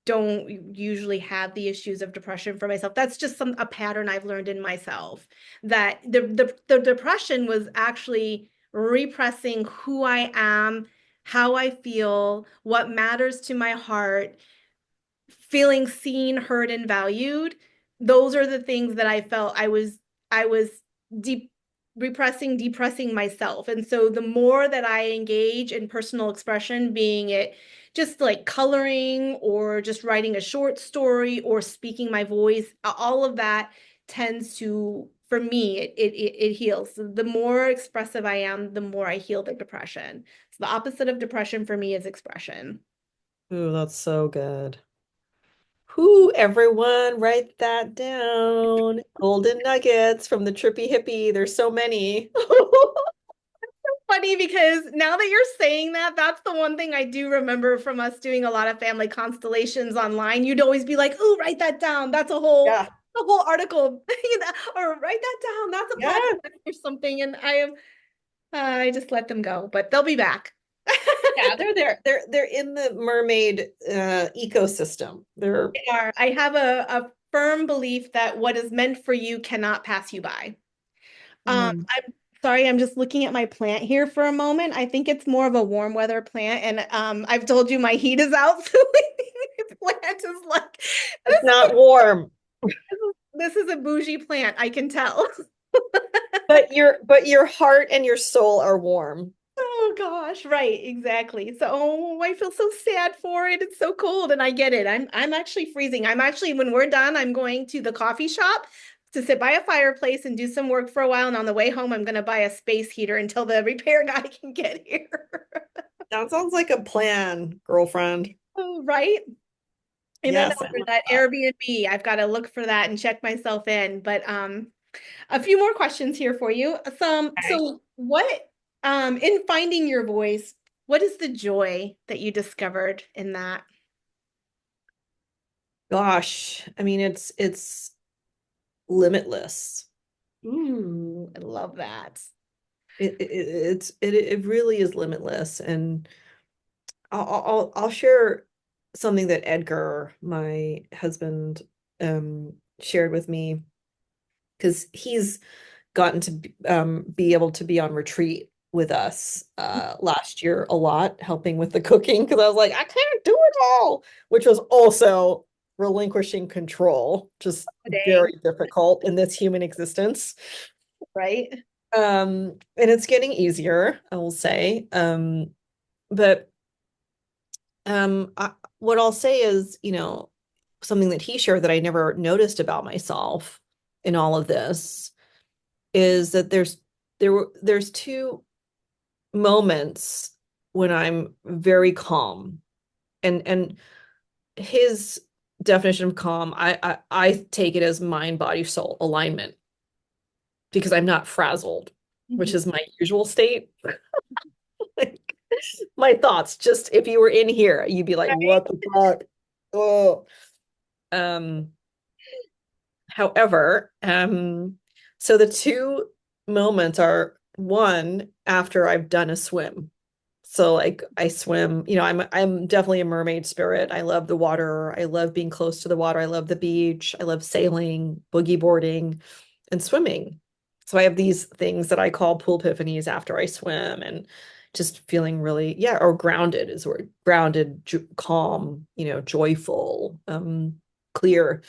don't usually have the issues of depression for myself. That's just a pattern I've learned in myself, that the depression was actually repressing who I am, how I feel, what matters to my heart, feeling seen, heard, and valued. Those are the things that I felt I was deep depressing myself. And so the more that I engage in personal expression, being it just like coloring or just writing a short story or speaking my voice, all of that tends to, for me, it heals. The more expressive I am, the more I heal the depression. So the opposite of depression for me is expression. Ooh, that's so good. Who, everyone, write that down. Golden nuggets from the Trippy Hippie. There's so many. Funny, because now that you're saying that, that's the one thing I do remember from us doing a lot of family constellations online. You'd always be like, "Oh, write that down. That's Yeah. a whole article, or write that down. That's a Yeah. podcast or something." And I just let them go, but they'll be back. Yeah, they're there. They're in the mermaid ecosystem. They're They are. I have a firm belief that what is meant for you cannot pass you by. mm, I'm sorry, I'm just looking at my plant here for a moment. I think it's more of a warm weather plant, and I've told you my heat is out, so the plant is like it's not warm. this is a bougie plant, I can tell. But your heart and your soul are warm. Oh gosh, right, exactly. So, oh, I feel so sad for it. It's so cold, and I get it. I'm actually freezing. I'm actually, when we're done, I'm going to the coffee shop to sit by a fireplace and do some work for a while. And on the way home, I'm going to buy a space heater until the repair guy can get here. That sounds like a plan, girlfriend. Oh, right. And then Yes, I over love that that. Airbnb, I've got to look for that and check myself in. But a few more questions here for you. Okay. So what in finding your voice, what is the joy that you discovered in that? Gosh, I mean it's limitless. Ooh, I love that. It really is limitless, and I'll share. something that Edgar, my husband, shared with me because he's gotten to be able to be on retreat with us last year a lot, helping with the cooking because I was like, I can't do it all, which was also relinquishing control, just Dang, very difficult in this human existence. right? And it's getting easier, I will say. But what I'll say is, something that he shared that I never noticed about myself in all of this is that there's two moments when I'm very calm. And his definition of calm, I take it as mind, body, soul alignment because I'm not frazzled, which Mhm. is my usual state. Like my thoughts, just if you were in here, you'd be like, Right? what the fuck? Oh. Um, However, so the two moments are one after I've done a swim. So like I swim, I'm definitely a mermaid spirit. I love the water. I love being close to the water. I love the beach. I love sailing, boogie boarding, and swimming. So I have these things that I call pool epiphanies after I swim and just feeling really, yeah, or grounded is word. Grounded, calm, joyful, clear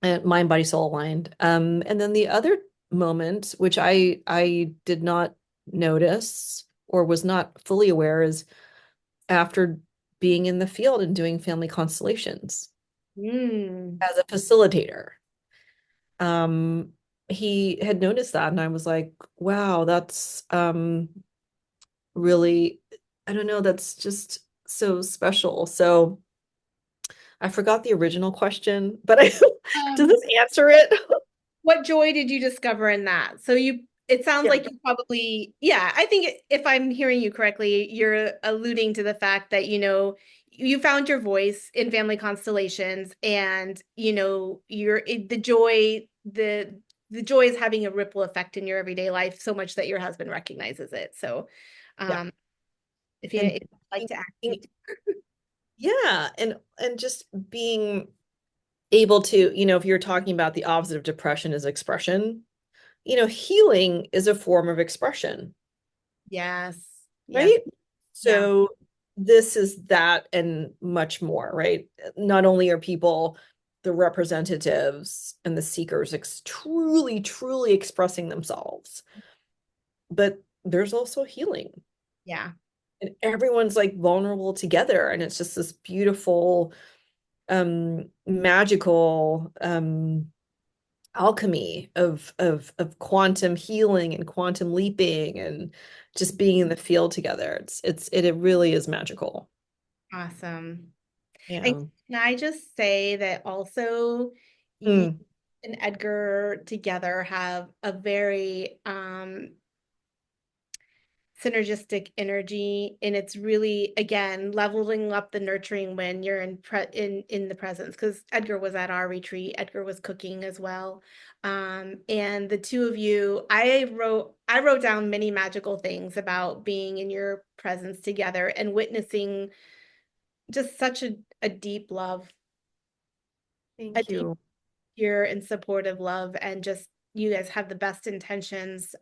and mind, body, soul aligned. And then the other moment, which I did not notice or was not fully aware, is after being in the field and doing family constellations Mm. as a facilitator. Um, he had noticed that, and I was like, "Wow, that's really, I don't know, that's just so special." So I forgot the original question, but does Um, this answer it? what joy did you discover in that? So it sounds Yeah, like you probably, yeah, I think if I'm hearing you correctly, you're alluding to the fact that, you found your voice in family constellations and, the joy is having a ripple effect in your everyday life so much that your husband recognizes it. So, yeah. um, if And you'd like to ask being, me. yeah, and just being able to, if you're talking about the opposite of depression is expression, healing is a form of expression, Yes. Yes. right? Yeah. So this is that and much more, right? Not only are people the representatives and the seekers truly, truly expressing themselves, but there's also healing. Yeah. And everyone's like vulnerable together. And it's just this beautiful magical alchemy of quantum healing and quantum leaping and just being in the field together. It really is magical. Awesome. And Yeah. can I just say that also you Mm, and Edgar together have a very synergistic energy, and it's really again leveling up the nurturing when you're in the presence, because Edgar was at our retreat. Edgar was cooking as well. And the two of you, I wrote down many magical things about being in your presence together and witnessing just such a deep love, a thank deep, you. pure, and supportive love, and just you guys have the best intentions,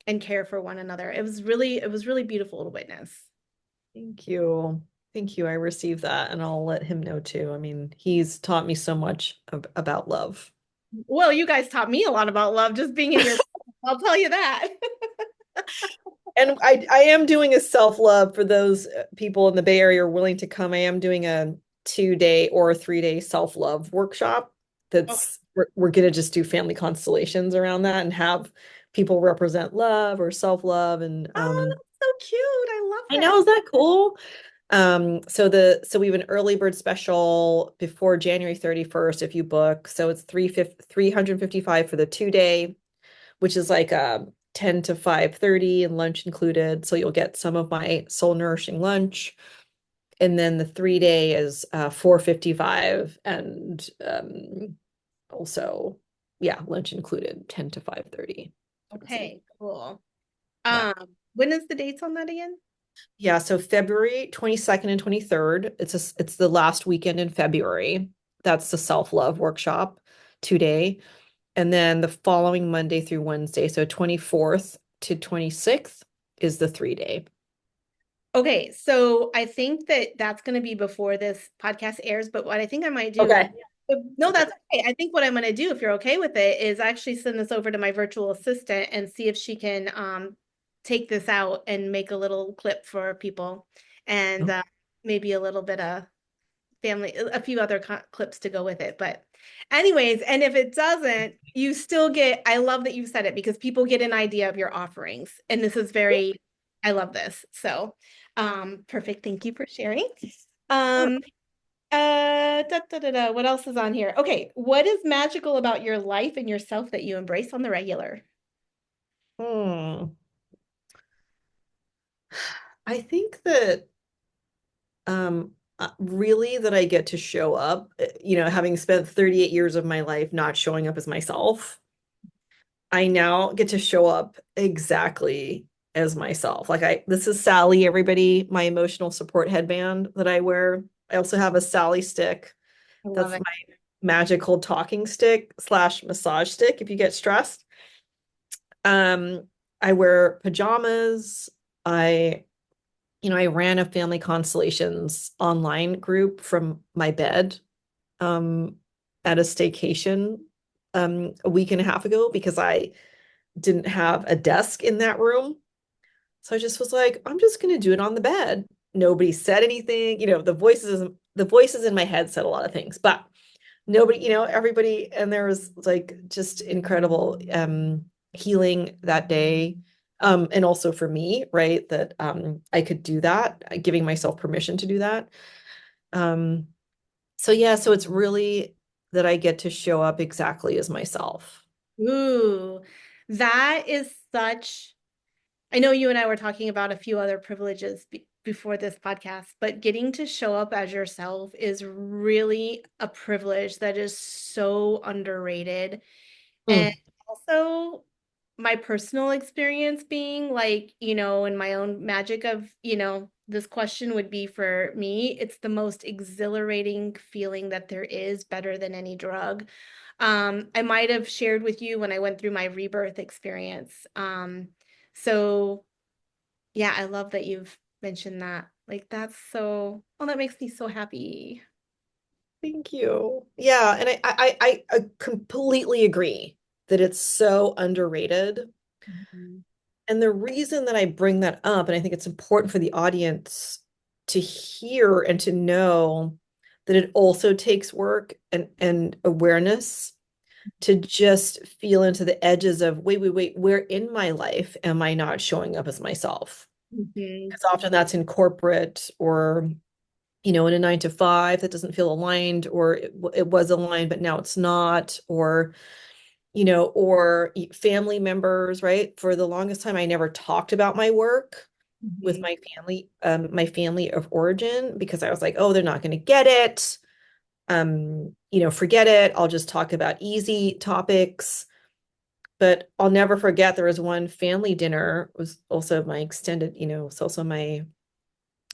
and care for one another. It was really beautiful to witness. Thank you. Thank you. I received that and I'll let him know too. I mean, he's taught me so much about love. Well, you guys taught me a lot about love just being in your, I'll tell you that. And I am doing a self-love for those people in the Bay Area who are willing to come. I am doing a 2 day or a 3 day self-love workshop. Okay. We're gonna just do family constellations around that and have people represent love or self-love. And Oh, that's so cute. I love I that. know, is that cool? So we have an early bird special before January 31st if you book. So it's 355 for the 2 day, which is like 10 to 5:30 and lunch included. So you'll get some of my soul nourishing lunch. And then the 3 day is 455 and also, yeah, lunch included, 10 to 5:30 towards the end. Okay, cool. Yeah. When is the dates on that again? Yeah, so February 22nd and 23rd. It's the last weekend in February. That's the self-love workshop 2 day. And then the following Monday through Wednesday, so 24th to 26th is the 3 day. Okay, so I think that that's going to be before this podcast airs, but what I think I might do, Okay. no, Okay. that's okay. I think what I'm going to do, if you're okay with it, is actually send this over to my virtual assistant and see if she can take this out and make a little clip for people and maybe a little bit of family, a few other clips to go with it. But anyways, and if it doesn't, you still get, I love that you said it because people get an idea of your offerings. And this is very, I love this. So, perfect. Thank you for sharing. Um, what else is on here? Okay, what is magical about your life and yourself that you embrace on the regular? Hmm. I think that really that I get to show up, having spent 38 years of my life not showing up as myself. I now get to show up exactly as myself. This is Sally, everybody, my emotional support headband that I wear. I also have a Sally stick. I love That's it. my magical talking stick slash massage stick if you get stressed. Um, I wear pajamas. I, I ran a family constellations online group from my bed at a staycation a week and a half ago because I didn't have a desk in that room. So I just was like, I'm just gonna do it on the bed. Nobody said anything. The voices in my head said a lot of things, but nobody, everybody, and there was like just incredible healing that day. And also for me, right, that I could do that, giving myself permission to do that. Um, so yeah, so it's really that I get to show up exactly as myself. Ooh, that is such I know you and I were talking about a few other privileges before this podcast, but getting to show up as yourself is really a privilege that is so underrated. And Mm. also, my personal experience being like, in my own magic of, this question would be for me, it's the most exhilarating feeling that there is, better than any drug. I might have shared with you when I went through my rebirth experience. So yeah, I love that you've mentioned that. Like that's so, oh, that makes me so happy. Thank you. Yeah, and I completely agree that it's so underrated. Mhm. And the reason that I bring that up, and I think it's important for the audience to hear and to know that it also takes work and awareness to just feel into the edges of, wait, where in my life am I not showing up as myself? Mhm. Because often that's in corporate or in a 9 to 5 that doesn't feel aligned, or it was aligned, but now it's not, or family members, right? For the longest time, I never talked about my work with Mhm. my family of origin, because I was like, oh, they're not going to get it. Forget it. I'll just talk about easy topics. But I'll never forget there was one family dinner, it was also my extended, it's also my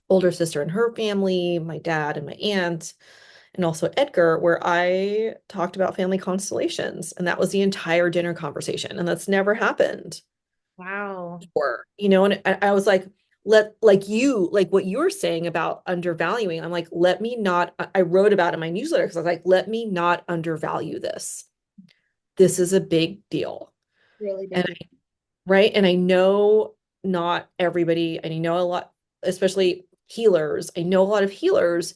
older sister and her family, my dad and my aunt, and also Edgar, where I talked about family constellations. And that was the entire dinner conversation. And that's never happened Wow. before, and I was like, like what you were saying about undervaluing, I'm like, let me not, I wrote about it in my newsletter because I was like, let me not undervalue this. This is a big deal. Really And big deal. right. And I know not everybody, and I know a lot, especially healers. I know a lot of healers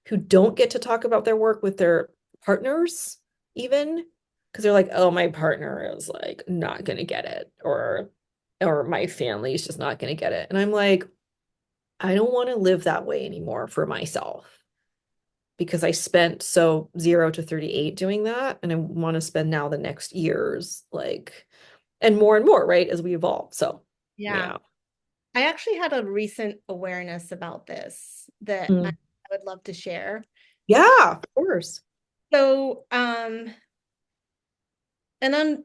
who don't get to talk about their work with their partners, even because they're like, oh, my partner is like not gonna get it, or my family is just not gonna get it. And I'm like, I don't want to live that way anymore for myself because I spent so 0 to 38 doing that. And I want to spend now the next years like and more, right, as we evolve. So, Yeah. yeah. I actually had a recent awareness about this that I Mm. would love to share. Yeah, of course. So, And I'm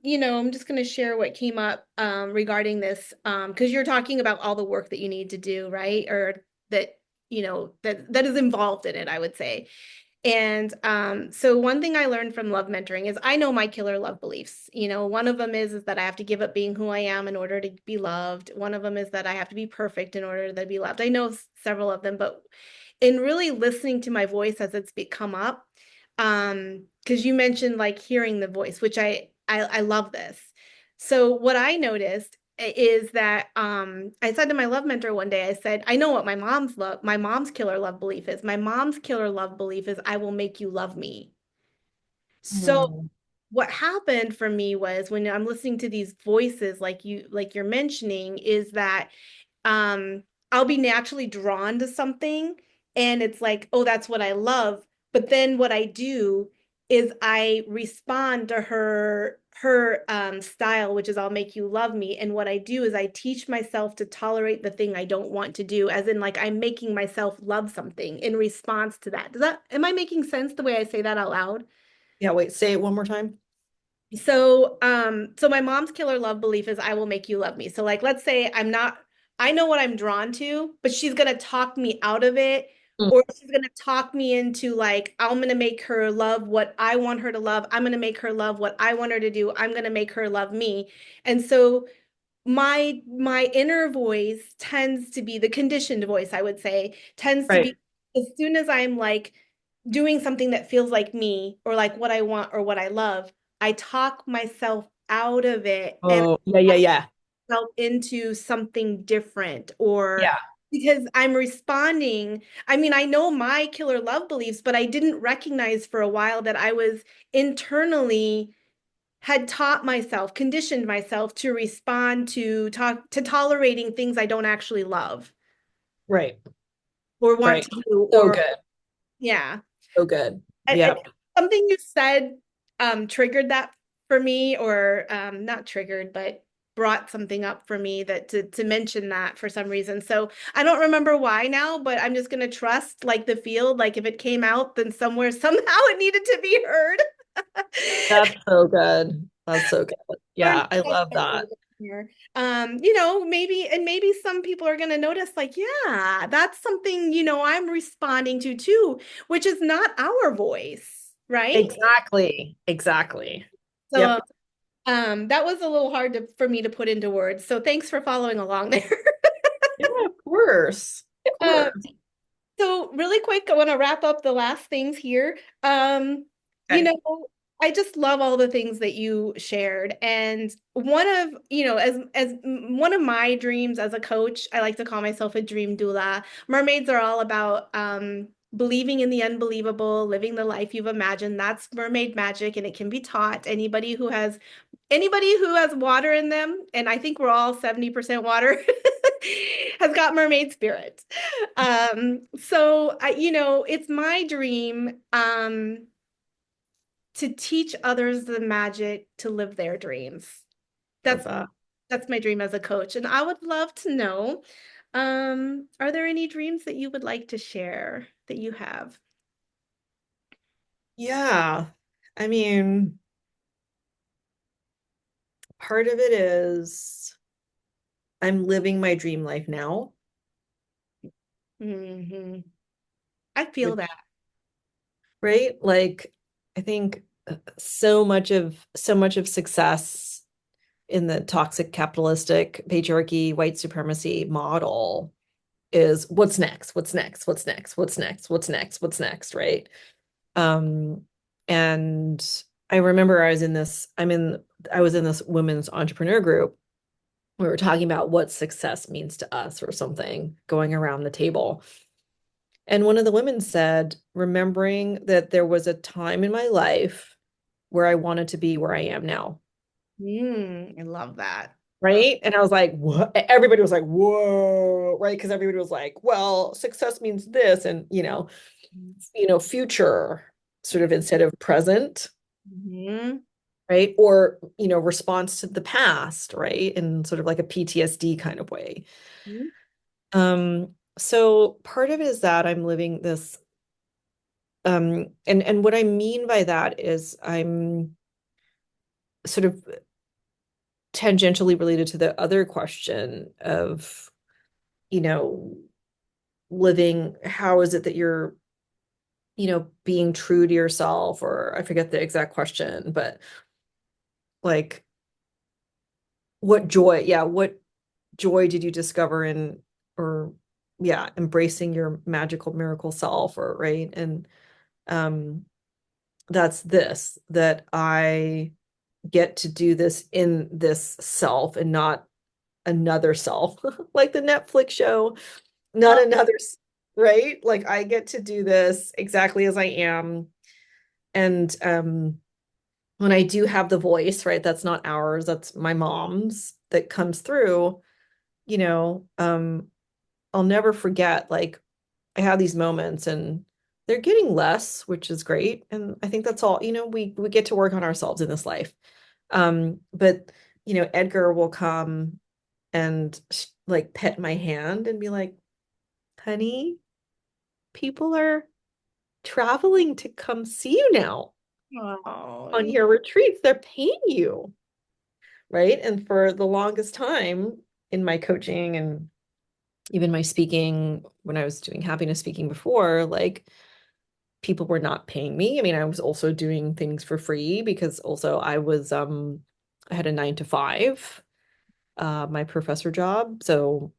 just going to share what came up regarding this because you're talking about all the work that you need to do, right? Or that, that is involved in it, I would say. And so one thing I learned from love mentoring is I know my killer love beliefs. One of them is that I have to give up being who I am in order to be loved. One of them is that I have to be perfect in order to be loved. I know several of them, but in really listening to my voice as it's come up, because you mentioned like hearing the voice, which I love this. So what I noticed is that I said to my love mentor one day, I said, I know what my mom's killer love belief is. My mom's killer love belief is I will make you love me. So Mm, what happened for me was when I'm listening to these voices like you're mentioning is that um I'll be naturally drawn to something and it's like, oh, that's what I love. But then what I do is I respond to her style, which is I'll make you love me. And what I do is I teach myself to tolerate the thing I don't want to do, as in like I'm making myself love something in response to that. Am I making sense the way I say that out loud? yeah, wait, say it one more time. So my mom's killer love belief is I will make you love me. So like let's say I know what I'm drawn to, but she's gonna talk me out of it, Mm, or she's gonna talk me into like I'm gonna make her love what I want her to love. I'm gonna make her love what I want her to do. I'm gonna make her love me. And so my inner voice tends to be the conditioned voice, I would say, tends to right. be as soon as I'm like doing something that feels like me or like what I want or what I love, I talk myself out of it and Oh, yeah, yeah, yeah. myself into something different or Yeah. because I'm responding. I mean, I know my killer love beliefs, but I didn't recognize for a while that I was internally had taught myself, conditioned myself to respond to tolerating things I don't actually love Right. or want Right. to do So or good. yeah. So good. I, Yep. something you said triggered that for me or not triggered but brought something up for me that to mention that for some reason. So I don't remember why now, but I'm just gonna trust like the field, like if it came out, then somewhere somehow it needed to be heard. That's so good. That's so good. Learn Yeah, I to love trust a that. little bit here. Maybe some people are gonna notice, like, yeah, that's something, I'm responding to too, which is not our voice, right? Exactly. Exactly. So Yep. that was a little hard for me to put into words. So thanks for following along there. Yeah, of course. Of Uh, course. So really quick, I want to wrap up the last things here. You Okay. know, I just love all the things that you shared. And one of, one of my dreams as a coach, I like to call myself a dream doula. Mermaids are all about believing in the unbelievable, living the life you've imagined. That's mermaid magic, and it can be taught. Anybody who has water in them, and I think we're all 70% water, has got mermaid spirit. So it's my dream to teach others the magic to live their dreams. Love That's that. that's my dream as a coach. And I would love to know, are there any dreams that you would like to share that you have? Yeah. I mean, part of it is I'm living my dream life now, Hmm. I feel which, that. right? Like, I think so much of success in the toxic capitalistic patriarchy, white supremacy model is what's next, what's next, what's next, what's next, what's next, what's next, right? Um, and I remember I was in this women's entrepreneur group. We were talking about what success means to us or something, going around the table. And one of the women said, remembering that there was a time in my life where I wanted to be where I am now. I love that. Love. Right. And I was like, what? Everybody was like, whoa, right? Because everybody was like, well, success means this, and future sort of instead of present, Hmm. right? Or, response to the past, right? In sort of like a PTSD kind of way. So part of it is that I'm living this, and what I mean by that is I'm sort of tangentially related to the other question of, you know, living, how is it that you're, being true to yourself, or I forget the exact question, but like what joy, yeah, what joy did you discover in, or yeah, embracing your magical miracle self, or right? And um that's this, that I get to do this in this self and not another self, like the Netflix show, not Oh, another, right? Like I get to do this exactly as I am. And when I do have the voice, right, that's not ours, that's my mom's that comes through, you know, I'll never forget, like, I have these moments and they're getting less, which is great. And I think that's all, we get to work on ourselves in this life. But Edgar will come and like pet my hand and be like, honey, people are traveling to come see you now oh, on your retreats. They're paying you, right? And for the longest time in my coaching and even my speaking, when I was doing happiness speaking before, like people were not paying me. I mean, I was also doing things for free because also I had a 9 to 5, my professor job. So,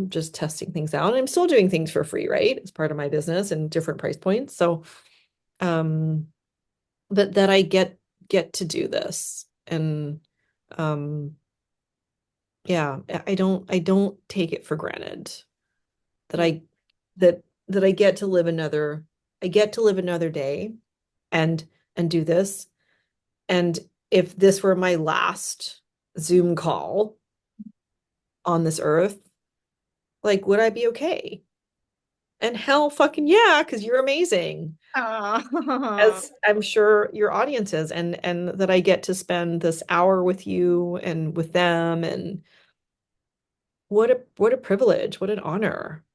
just testing things out. And I'm still doing things for free, right? It's part of my business and different price points. So, um, but that I get to do this. And yeah, I don't take it for granted that yeah. I get to live another day and do this. And if this were my last Zoom call on this earth, like, would I be okay? And hell fucking yeah, because you're amazing. Oh, As I'm sure your audience is, and that I get to spend this hour with you and with them, and what a privilege, what an honor,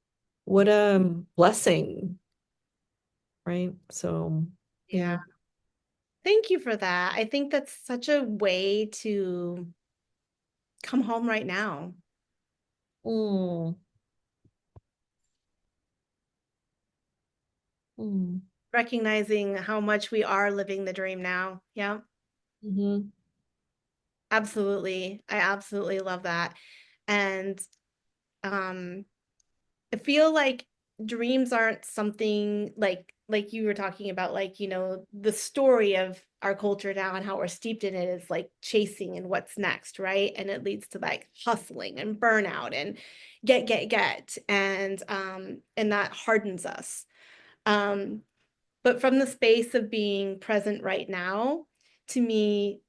what a blessing, right? So yeah. yeah. Thank you for that. I think that's such a way to come home right now, Mm, mm, recognizing how much we are living the dream now. Yeah, mhm, absolutely. I absolutely love that. And um I feel like dreams aren't something like you were talking about, like, the story of our culture now and how we're steeped in it is like chasing and what's next, right? And it leads to like hustling and burnout and get and that hardens us. Um but from the space of being present right now, to me,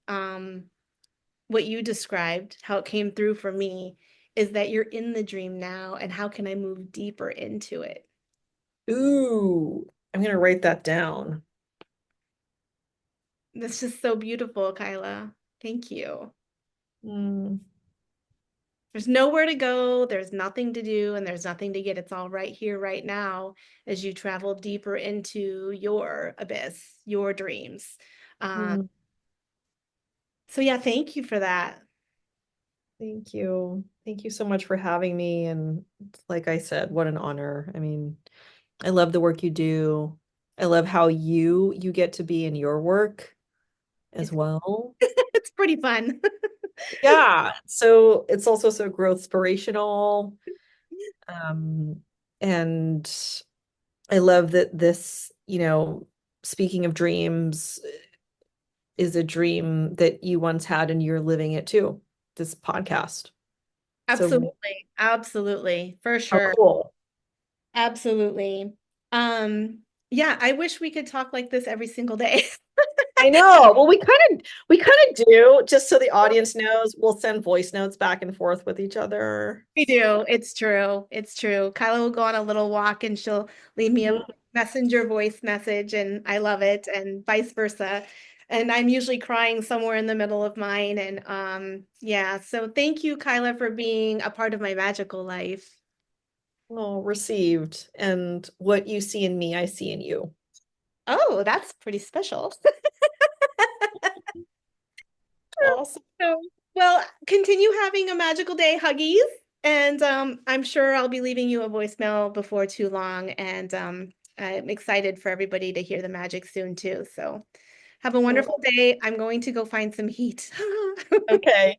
what you described, how it came through for me, is that you're in the dream now, and how can I move deeper into it? ooh, I'm gonna write that down. That's just so beautiful, Kyla. Thank you. Mm, There's nowhere to go, there's nothing to do, and there's nothing to get. It's all right here, right now, as you travel deeper into your abyss, your dreams. Um, mm. so yeah, thank you for that. Thank you. Thank you so much for having me. And like I said, what an honor. I mean, I love the work you do. I love how you get to be in your work as It's well. it's pretty fun. Yeah. So it's also so growth inspirational. Um, and I love that this, speaking of dreams, is a dream that you once had and you're living it too, this podcast. So Absolutely. Absolutely. For how sure. cool. Absolutely. Um, yeah, I wish we could talk like this every single day. I know. Well, we kind of do, just so the audience knows. We'll send voice notes back and forth with each other. We do. It's true. It's true. Kyla will go on a little walk and she'll leave me a Mhm. messenger voice message, and I love it, and vice versa. And I'm usually crying somewhere in the middle of mine. And yeah, so thank you, Kyla, for being a part of my magical life. Oh, received. And what you see in me, I see in you. Oh, that's pretty special. Awesome. So, well, continue having a magical day, huggies. And I'm sure I'll be leaving you a voicemail before too long. And I'm excited for everybody to hear the magic soon, too. So have a Cool. wonderful day. I'm going to go find some heat. Okay.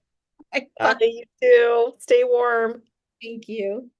Bye. You too. Stay warm. Thank you.